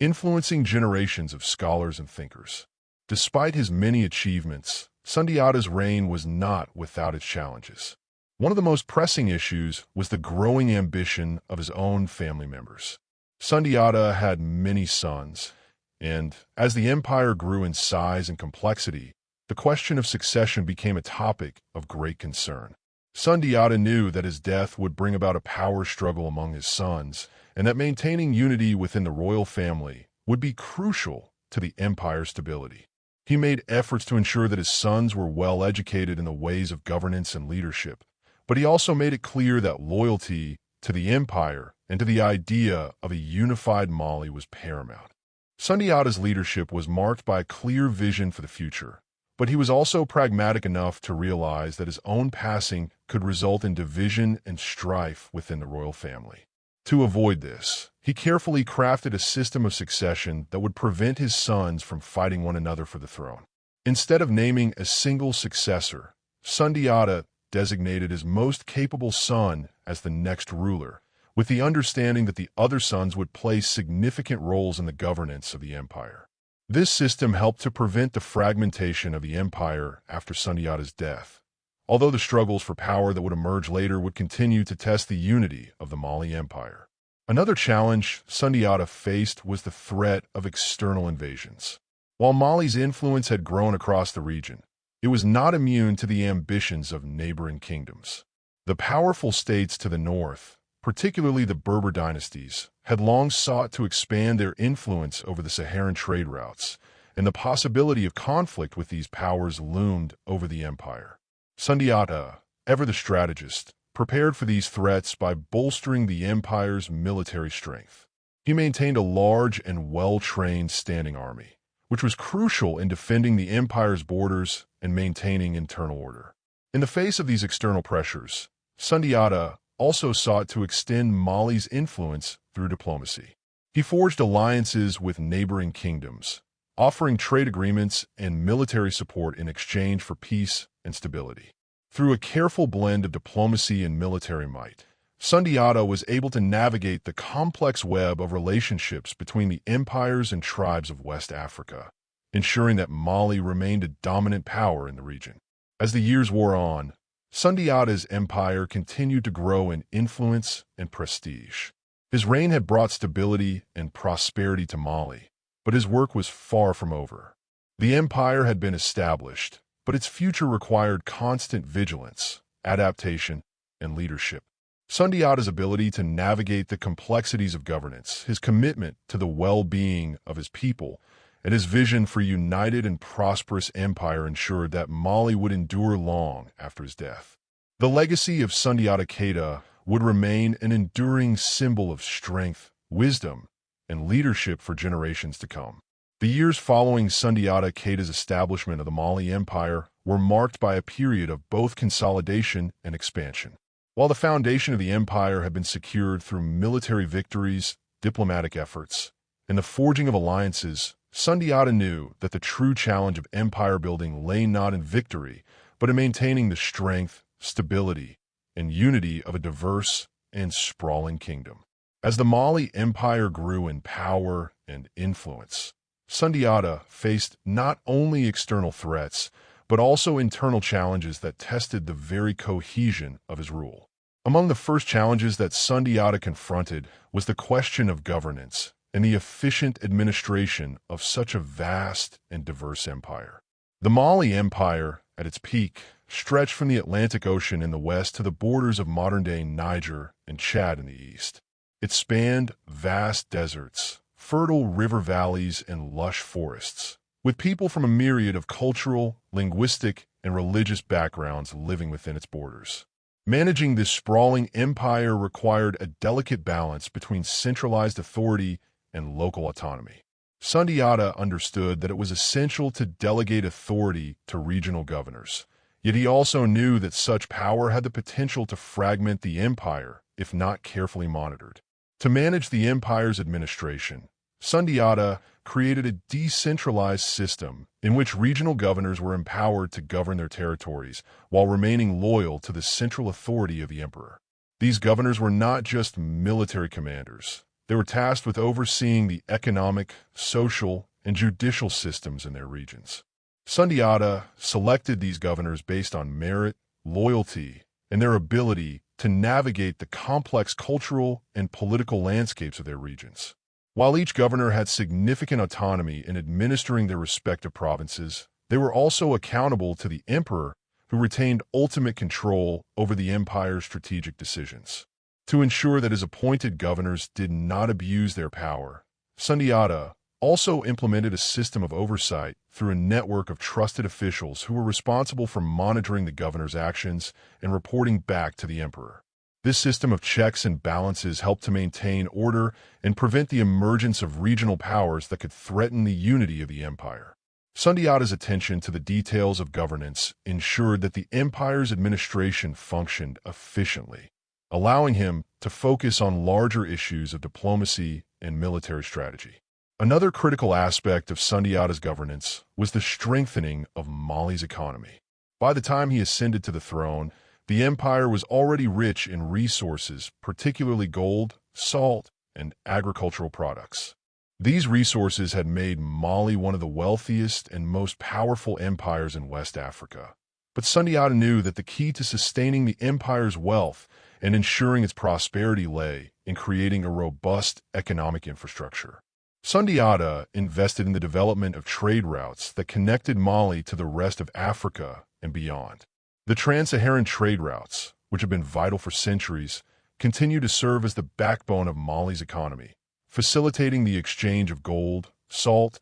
influencing generations of scholars and thinkers. Despite his many achievements, Sundiata's reign was not without its challenges. One of the most pressing issues was the growing ambition of his own family members. Sundiata had many sons, and as the empire grew in size and complexity, the question of succession became a topic of great concern. Sundiata knew that his death would bring about a power struggle among his sons, and that maintaining unity within the royal family would be crucial to the empire's stability. He made efforts to ensure that his sons were well educated in the ways of governance and leadership, but he also made it clear that loyalty to the empire and to the idea of a unified Mali was paramount. Sundiata's leadership was marked by a clear vision for the future, but he was also pragmatic enough to realize that his own passing could result in division and strife within the royal family. To avoid this, he carefully crafted a system of succession that would prevent his sons from fighting one another for the throne. Instead of naming a single successor, Sundiata designated his most capable son as the next ruler, with the understanding that the other sons would play significant roles in the governance of the empire. This system helped to prevent the fragmentation of the empire after Sundiata's death, although the struggles for power that would emerge later would continue to test the unity of the Mali Empire. Another challenge Sundiata faced was the threat of external invasions. While Mali's influence had grown across the region, it was not immune to the ambitions of neighboring kingdoms. The powerful states to the north, particularly the Berber dynasties, had long sought to expand their influence over the Saharan trade routes, and the possibility of conflict with these powers loomed over the empire. Sundiata, ever the strategist, prepared for these threats by bolstering the empire's military strength. He maintained a large and well-trained standing army, which was crucial in defending the empire's borders and maintaining internal order. In the face of these external pressures, Sundiata also sought to extend Mali's influence through diplomacy. He forged alliances with neighboring kingdoms, offering trade agreements and military support in exchange for peace and stability. Through a careful blend of diplomacy and military might, Sundiata was able to navigate the complex web of relationships between the empires and tribes of West Africa, ensuring that Mali remained a dominant power in the region. As the years wore on, Sundiata's empire continued to grow in influence and prestige. His reign had brought stability and prosperity to Mali, but his work was far from over. The empire had been established, but its future required constant vigilance, adaptation, and leadership. Sundiata's ability to navigate the complexities of governance, his commitment to the well-being of his people, and his vision for a united and prosperous empire ensured that Mali would endure long after his death. The legacy of Sundiata Keita would remain an enduring symbol of strength, wisdom, and leadership for generations to come. The years following Sundiata Keita's establishment of the Mali Empire were marked by a period of both consolidation and expansion. While the foundation of the empire had been secured through military victories, diplomatic efforts, and the forging of alliances, Sundiata knew that the true challenge of empire building lay not in victory, but in maintaining the strength, stability, and unity of a diverse and sprawling kingdom. As the Mali Empire grew in power and influence, Sundiata faced not only external threats, but also internal challenges that tested the very cohesion of his rule. Among the first challenges that Sundiata confronted was the question of governance and the efficient administration of such a vast and diverse empire. The Mali Empire, at its peak, stretched from the Atlantic Ocean in the west to the borders of modern-day Niger and Chad in the east. It spanned vast deserts, fertile river valleys, and lush forests, with people from a myriad of cultural, linguistic, and religious backgrounds living within its borders. Managing this sprawling empire required a delicate balance between centralized authority and local autonomy. Sundiata understood that it was essential to delegate authority to regional governors, yet he also knew that such power had the potential to fragment the empire if not carefully monitored. To manage the empire's administration, Sundiata created a decentralized system in which regional governors were empowered to govern their territories while remaining loyal to the central authority of the emperor. These governors were not just military commanders. They were tasked with overseeing the economic, social, and judicial systems in their regions. Sundiata selected these governors based on merit, loyalty, and their ability to navigate the complex cultural and political landscapes of their regions. While each governor had significant autonomy in administering their respective provinces, they were also accountable to the emperor, who retained ultimate control over the empire's strategic decisions. To ensure that his appointed governors did not abuse their power, Sundiata also implemented a system of oversight through a network of trusted officials who were responsible for monitoring the governor's actions and reporting back to the emperor. This system of checks and balances helped to maintain order and prevent the emergence of regional powers that could threaten the unity of the empire. Sundiata's attention to the details of governance ensured that the empire's administration functioned efficiently, allowing him to focus on larger issues of diplomacy and military strategy. Another critical aspect of Sundiata's governance was the strengthening of Mali's economy. By the time he ascended to the throne, the empire was already rich in resources, particularly gold, salt, and agricultural products. These resources had made Mali one of the wealthiest and most powerful empires in West Africa. But Sundiata knew that the key to sustaining the empire's wealth and ensuring its prosperity lay in creating a robust economic infrastructure. Sundiata invested in the development of trade routes that connected Mali to the rest of Africa and beyond. The trans-Saharan trade routes, which have been vital for centuries, continue to serve as the backbone of Mali's economy, facilitating the exchange of gold, salt,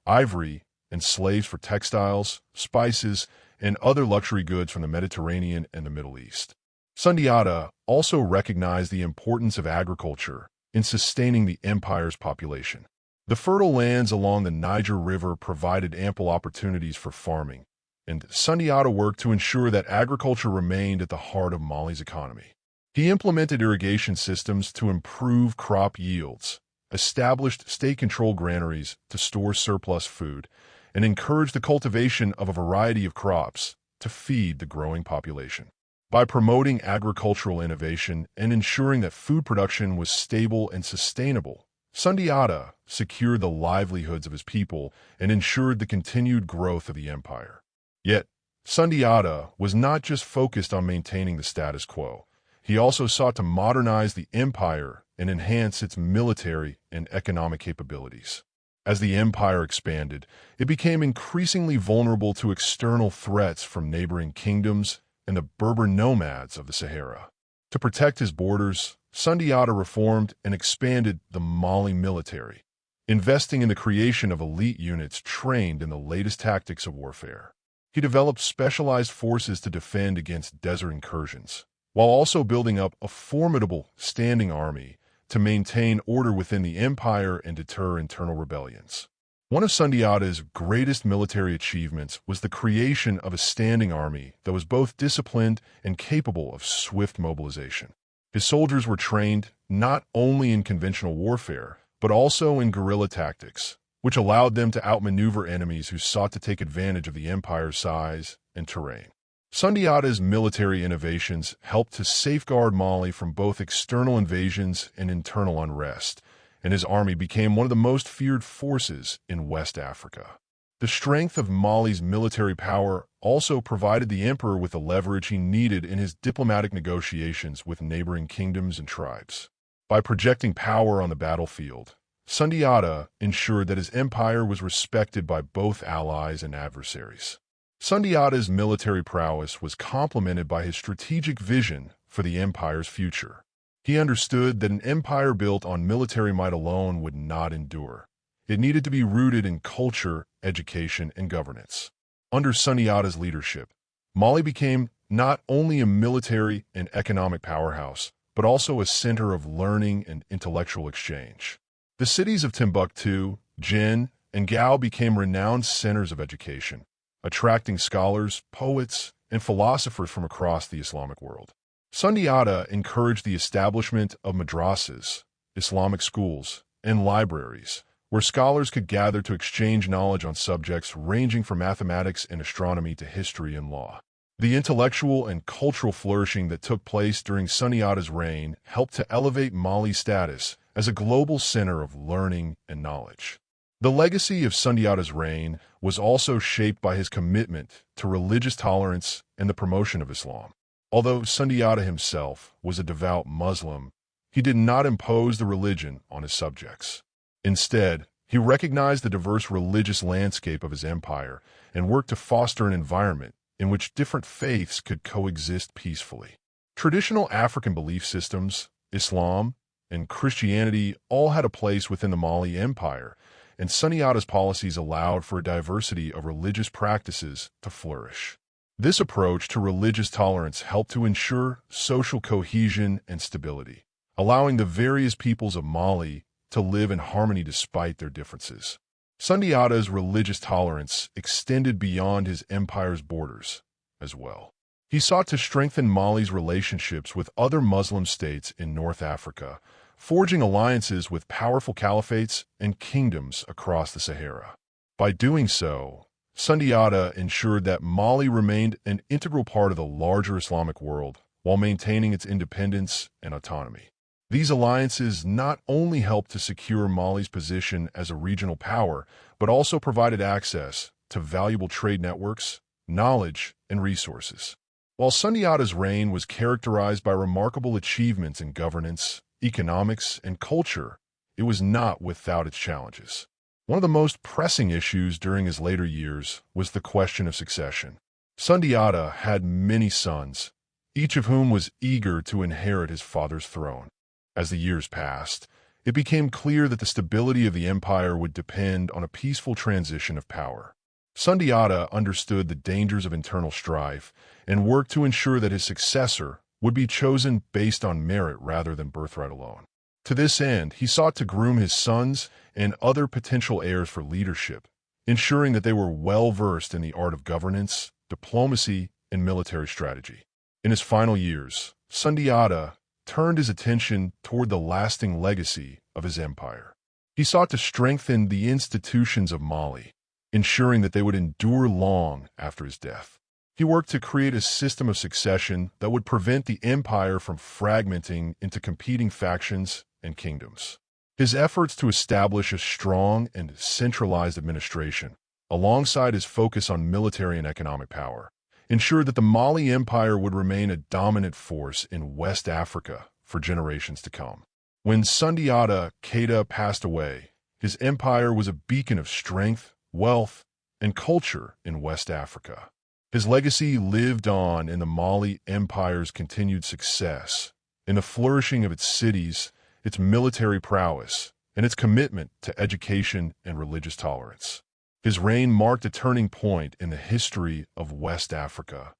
ivory, and slaves for textiles, spices, and other luxury goods from the Mediterranean and the Middle East. Sundiata also recognized the importance of agriculture in sustaining the empire's population. The fertile lands along the Niger River provided ample opportunities for farming, and Sundiata worked to ensure that agriculture remained at the heart of Mali's economy. He implemented irrigation systems to improve crop yields, established state-controlled granaries to store surplus food, and encouraged the cultivation of a variety of crops to feed the growing population. By promoting agricultural innovation and ensuring that food production was stable and sustainable, Sundiata secured the livelihoods of his people and ensured the continued growth of the empire. Yet, Sundiata was not just focused on maintaining the status quo. He also sought to modernize the empire and enhance its military and economic capabilities. As the empire expanded, it became increasingly vulnerable to external threats from neighboring kingdoms and the Berber nomads of the Sahara. To protect his borders, Sundiata reformed and expanded the Mali military, investing in the creation of elite units trained in the latest tactics of warfare. He developed specialized forces to defend against desert incursions, while also building up a formidable standing army to maintain order within the empire and deter internal rebellions. One of Sundiata's greatest military achievements was the creation of a standing army that was both disciplined and capable of swift mobilization. His soldiers were trained not only in conventional warfare, but also in guerrilla tactics, which allowed them to outmaneuver enemies who sought to take advantage of the empire's size and terrain. Sundiata's military innovations helped to safeguard Mali from both external invasions and internal unrest, and his army became one of the most feared forces in West Africa. The strength of Mali's military power also provided the emperor with the leverage he needed in his diplomatic negotiations with neighboring kingdoms and tribes. By projecting power on the battlefield, Sundiata ensured that his empire was respected by both allies and adversaries. Sundiata's military prowess was complemented by his strategic vision for the empire's future. He understood that an empire built on military might alone would not endure. It needed to be rooted in culture, education, and governance. Under Sundiata's leadership, Mali became not only a military and economic powerhouse, but also a center of learning and intellectual exchange. The cities of Timbuktu, Djenné, and Gao became renowned centers of education, attracting scholars, poets, and philosophers from across the Islamic world. Sundiata encouraged the establishment of madrasas, Islamic schools, and libraries, where scholars could gather to exchange knowledge on subjects ranging from mathematics and astronomy to history and law. The intellectual and cultural flourishing that took place during Sundiata's reign helped to elevate Mali's status as a global center of learning and knowledge. The legacy of Sundiata's reign was also shaped by his commitment to religious tolerance and the promotion of Islam. Although Sundiata himself was a devout Muslim, he did not impose the religion on his subjects. Instead, he recognized the diverse religious landscape of his empire and worked to foster an environment in which different faiths could coexist peacefully. Traditional African belief systems, Islam, and Christianity all had a place within the Mali Empire, and Sundiata's policies allowed for a diversity of religious practices to flourish. This approach to religious tolerance helped to ensure social cohesion and stability, allowing the various peoples of Mali to live in harmony despite their differences. Sundiata's religious tolerance extended beyond his empire's borders as well. He sought to strengthen Mali's relationships with other Muslim states in North Africa, forging alliances with powerful caliphates and kingdoms across the Sahara. By doing so, Sundiata ensured that Mali remained an integral part of the larger Islamic world while maintaining its independence and autonomy. These alliances not only helped to secure Mali's position as a regional power, but also provided access to valuable trade networks, knowledge, and resources. While Sundiata's reign was characterized by remarkable achievements in governance, economics, and culture, it was not without its challenges. One of the most pressing issues during his later years was the question of succession. Sundiata had many sons, each of whom was eager to inherit his father's throne. As the years passed, it became clear that the stability of the empire would depend on a peaceful transition of power. Sundiata understood the dangers of internal strife and worked to ensure that his successor would be chosen based on merit rather than birthright alone. To this end, he sought to groom his sons and other potential heirs for leadership, ensuring that they were well-versed in the art of governance, diplomacy, and military strategy. In his final years, Sundiata turned his attention toward the lasting legacy of his empire. He sought to strengthen the institutions of Mali, ensuring that they would endure long after his death. He worked to create a system of succession that would prevent the empire from fragmenting into competing factions and kingdoms. His efforts to establish a strong and centralized administration, alongside his focus on military and economic power, ensured that the Mali Empire would remain a dominant force in West Africa for generations to come. When Sundiata Keita passed away, His empire was a beacon of strength, wealth, and culture in West Africa. His legacy lived on in the Mali Empire's continued success, in the flourishing of its cities, its military prowess, and its commitment to education and religious tolerance. His reign marked a turning point in the history of West Africa,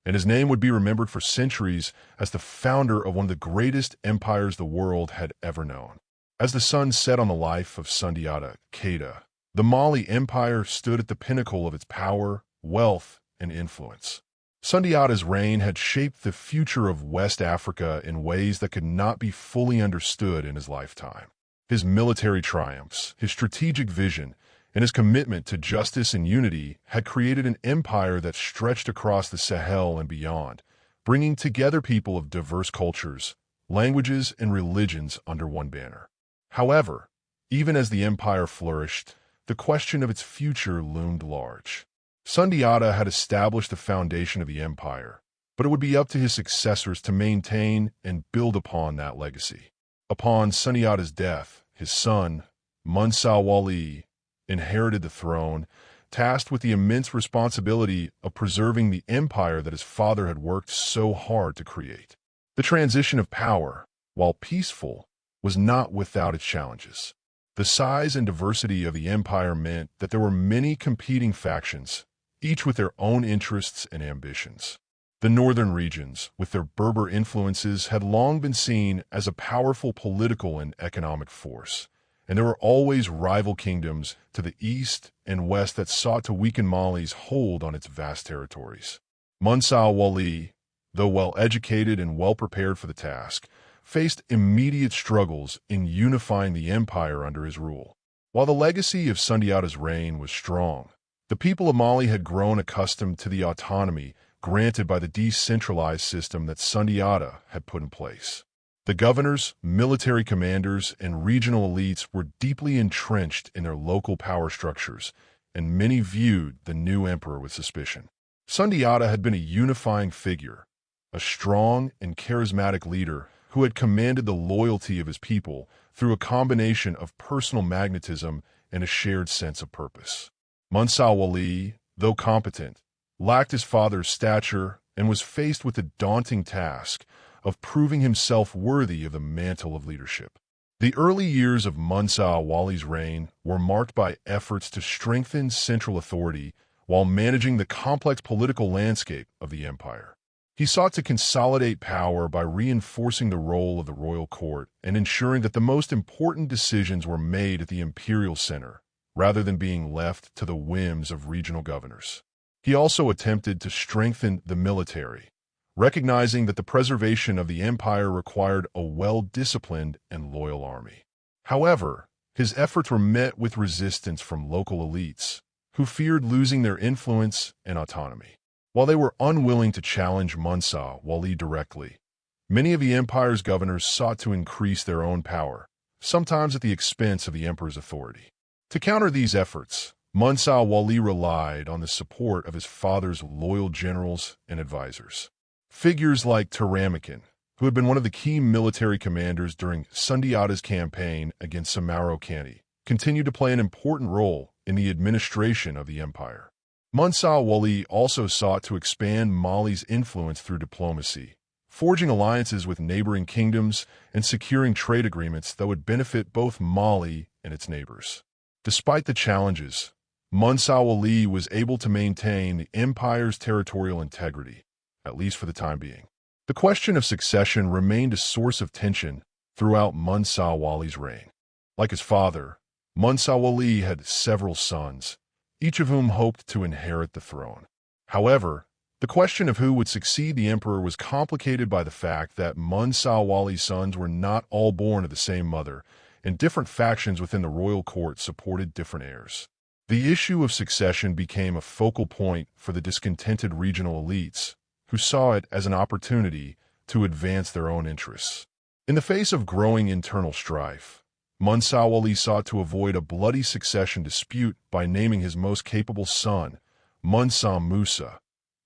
and his name would be remembered for centuries as the founder of one of the greatest empires the world had ever known. As the sun set on the life of Sundiata Keita, the Mali Empire stood at the pinnacle of its power, wealth, and influence. Sundiata's reign had shaped the future of West Africa in ways that could not be fully understood in his lifetime. His military triumphs, his strategic vision, and his commitment to justice and unity had created an empire that stretched across the Sahel and beyond, bringing together people of diverse cultures, languages, and religions under one banner. However, even as the empire flourished, the question of its future loomed large. Sundiata had established the foundation of the empire, but it would be up to his successors to maintain and build upon that legacy. Upon Sundiata's death, his son, Musa Wali, inherited the throne, tasked with the immense responsibility of preserving the empire that his father had worked so hard to create. The transition of power, while peaceful, was not without its challenges. The size and diversity of the empire meant that there were many competing factions, each with their own interests and ambitions. The northern regions, with their Berber influences, had long been seen as a powerful political and economic force, and there were always rival kingdoms to the east and west that sought to weaken Mali's hold on its vast territories. Musa Wali, though well-educated and well-prepared for the task, faced immediate struggles in unifying the empire under his rule. While the legacy of Sundiata's reign was strong, the people of Mali had grown accustomed to the autonomy granted by the decentralized system that Sundiata had put in place. The governors, military commanders, and regional elites were deeply entrenched in their local power structures, and many viewed the new emperor with suspicion. Sundiata had been a unifying figure, a strong and charismatic leader who had commanded the loyalty of his people through a combination of personal magnetism and a shared sense of purpose. Musa Wali, though competent, lacked his father's stature and was faced with the daunting task of proving himself worthy of the mantle of leadership. The early years of Musa Wali's reign were marked by efforts to strengthen central authority while managing the complex political landscape of the empire. He sought to consolidate power by reinforcing the role of the royal court and ensuring that the most important decisions were made at the imperial center, rather than being left to the whims of regional governors. He also attempted to strengthen the military, recognizing that the preservation of the empire required a well-disciplined and loyal army. However, his efforts were met with resistance from local elites, who feared losing their influence and autonomy. While they were unwilling to challenge Musa Wali directly, many of the empire's governors sought to increase their own power, sometimes at the expense of the emperor's authority. To counter these efforts, Musa Wali relied on the support of his father's loyal generals and advisors. Figures like Kouroukan, who had been one of the key military commanders during Sundiata's campaign against Sumanguru Kanté, continued to play an important role in the administration of the empire. Musa Wali also sought to expand Mali's influence through diplomacy, forging alliances with neighboring kingdoms and securing trade agreements that would benefit both Mali and its neighbors. Despite the challenges, Musa Wali was able to maintain the empire's territorial integrity, at least for the time being. The question of succession remained a source of tension throughout Musa Wali's reign. Like his father, Musa Wali had several sons, each of whom hoped to inherit the throne. However, the question of who would succeed the emperor was complicated by the fact that Musa Wali's sons were not all born of the same mother, and different factions within the royal court supported different heirs. The issue of succession became a focal point for the discontented regional elites, who saw it as an opportunity to advance their own interests. In the face of growing internal strife, Musa Wali sought to avoid a bloody succession dispute by naming his most capable son, Musa Musa,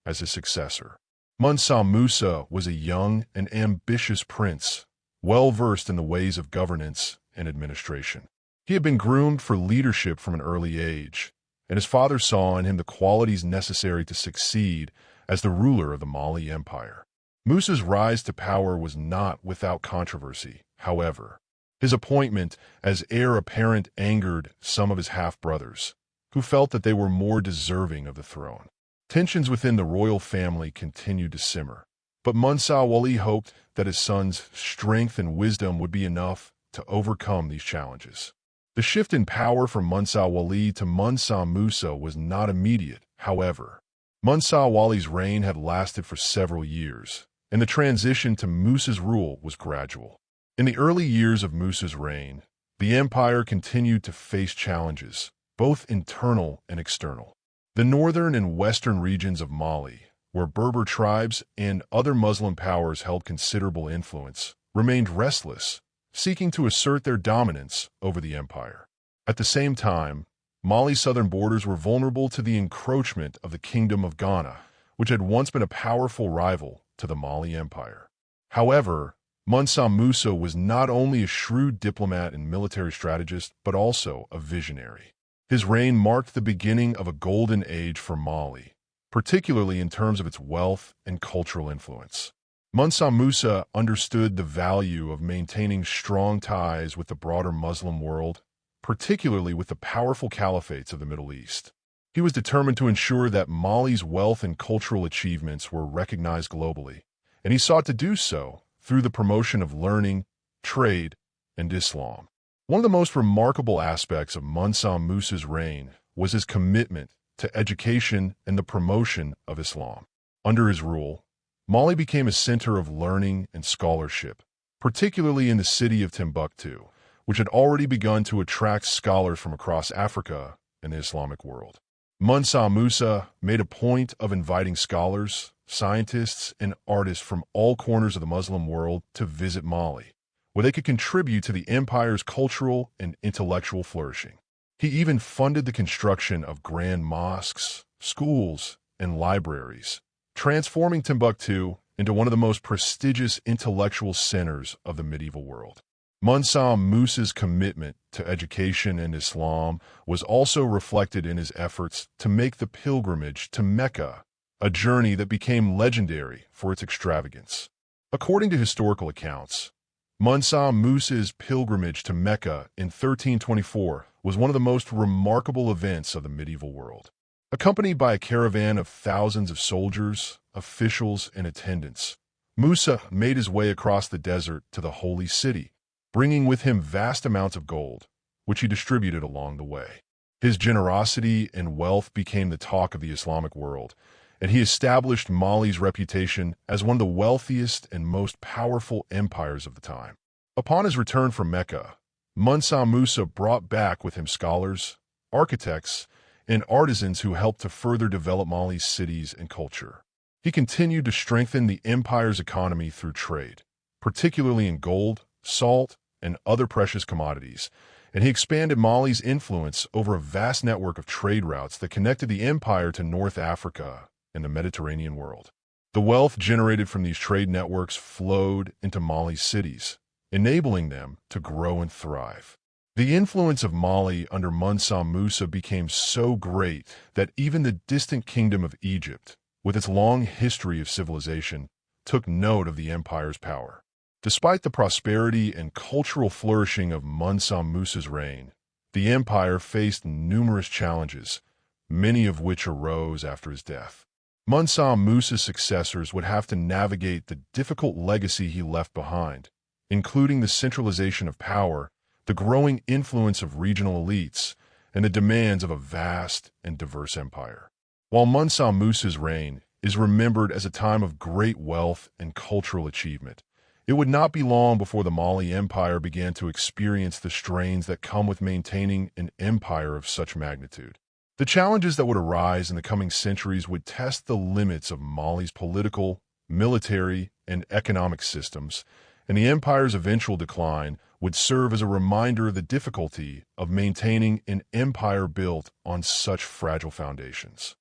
as his successor. Musa Musa was a young and ambitious prince, well-versed in the ways of governance and administration. He had been groomed for leadership from an early age, and his father saw in him the qualities necessary to succeed as the ruler of the Mali Empire. Musa's rise to power was not without controversy, however. His appointment as heir apparent angered some of his half-brothers, who felt that they were more deserving of the throne. Tensions within the royal family continued to simmer, but Musa Wali hoped that his son's strength and wisdom would be enough to overcome these challenges. The shift in power from Musa Wali to Musa Musa was not immediate, however. Musa Wali's reign had lasted for several years, and the transition to Musa's rule was gradual. In the early years of Musa's reign, the empire continued to face challenges, both internal and external. The northern and western regions of Mali, where Berber tribes and other Muslim powers held considerable influence, remained restless, seeking to assert their dominance over the empire. At the same time, Mali's southern borders were vulnerable to the encroachment of the Kingdom of Ghana, which had once been a powerful rival to the Mali Empire. However, Musa Musa was not only a shrewd diplomat and military strategist, but also a visionary. His reign marked the beginning of a golden age for Mali, particularly in terms of its wealth and cultural influence. Musa Musa understood the value of maintaining strong ties with the broader Muslim world, particularly with the powerful caliphates of the Middle East. He was determined to ensure that Mali's wealth and cultural achievements were recognized globally, and he sought to do so through the promotion of learning, trade, and Islam. One of the most remarkable aspects of Musa Musa's reign was his commitment to education and the promotion of Islam. Under his rule, Mali became a center of learning and scholarship, particularly in the city of Timbuktu, which had already begun to attract scholars from across Africa and the Islamic world. Musa Musa made a point of inviting scholars, scientists, and artists from all corners of the Muslim world to visit Mali, where they could contribute to the empire's cultural and intellectual flourishing. He even funded the construction of grand mosques, schools, and libraries, transforming Timbuktu into one of the most prestigious intellectual centers of the medieval world. Musa Musa's commitment to education and Islam was also reflected in his efforts to make the pilgrimage to Mecca, a journey that became legendary for its extravagance. According to historical accounts, Musa Musa's pilgrimage to Mecca in 1324 was one of the most remarkable events of the medieval world. Accompanied by a caravan of thousands of soldiers, officials, and attendants, Musa made his way across the desert to the holy city, bringing with him vast amounts of gold, which he distributed along the way. His generosity and wealth became the talk of the Islamic world, and he established Mali's reputation as one of the wealthiest and most powerful empires of the time. Upon his return from Mecca, Musa Musa brought back with him scholars, architects, and artisans who helped to further develop Mali's cities and culture. He continued to strengthen the empire's economy through trade, particularly in gold, salt, and other precious commodities, and he expanded Mali's influence over a vast network of trade routes that connected the empire to North Africa and the Mediterranean world. The wealth generated from these trade networks flowed into Mali's cities, enabling them to grow and thrive. The influence of Mali under Musa Musa became so great that even the distant kingdom of Egypt, with its long history of civilization, took note of the empire's power. Despite the prosperity and cultural flourishing of Musa Musa's reign, the empire faced numerous challenges, many of which arose after his death. Musa Musa's successors would have to navigate the difficult legacy he left behind, including the centralization of power, the growing influence of regional elites, and the demands of a vast and diverse empire. While Musa Musa's reign is remembered as a time of great wealth and cultural achievement, it would not be long before the Mali Empire began to experience the strains that come with maintaining an empire of such magnitude. The challenges that would arise in the coming centuries would test the limits of Mali's political, military, and economic systems, and the empire's eventual decline would serve as a reminder of the difficulty of maintaining an empire built on such fragile foundations.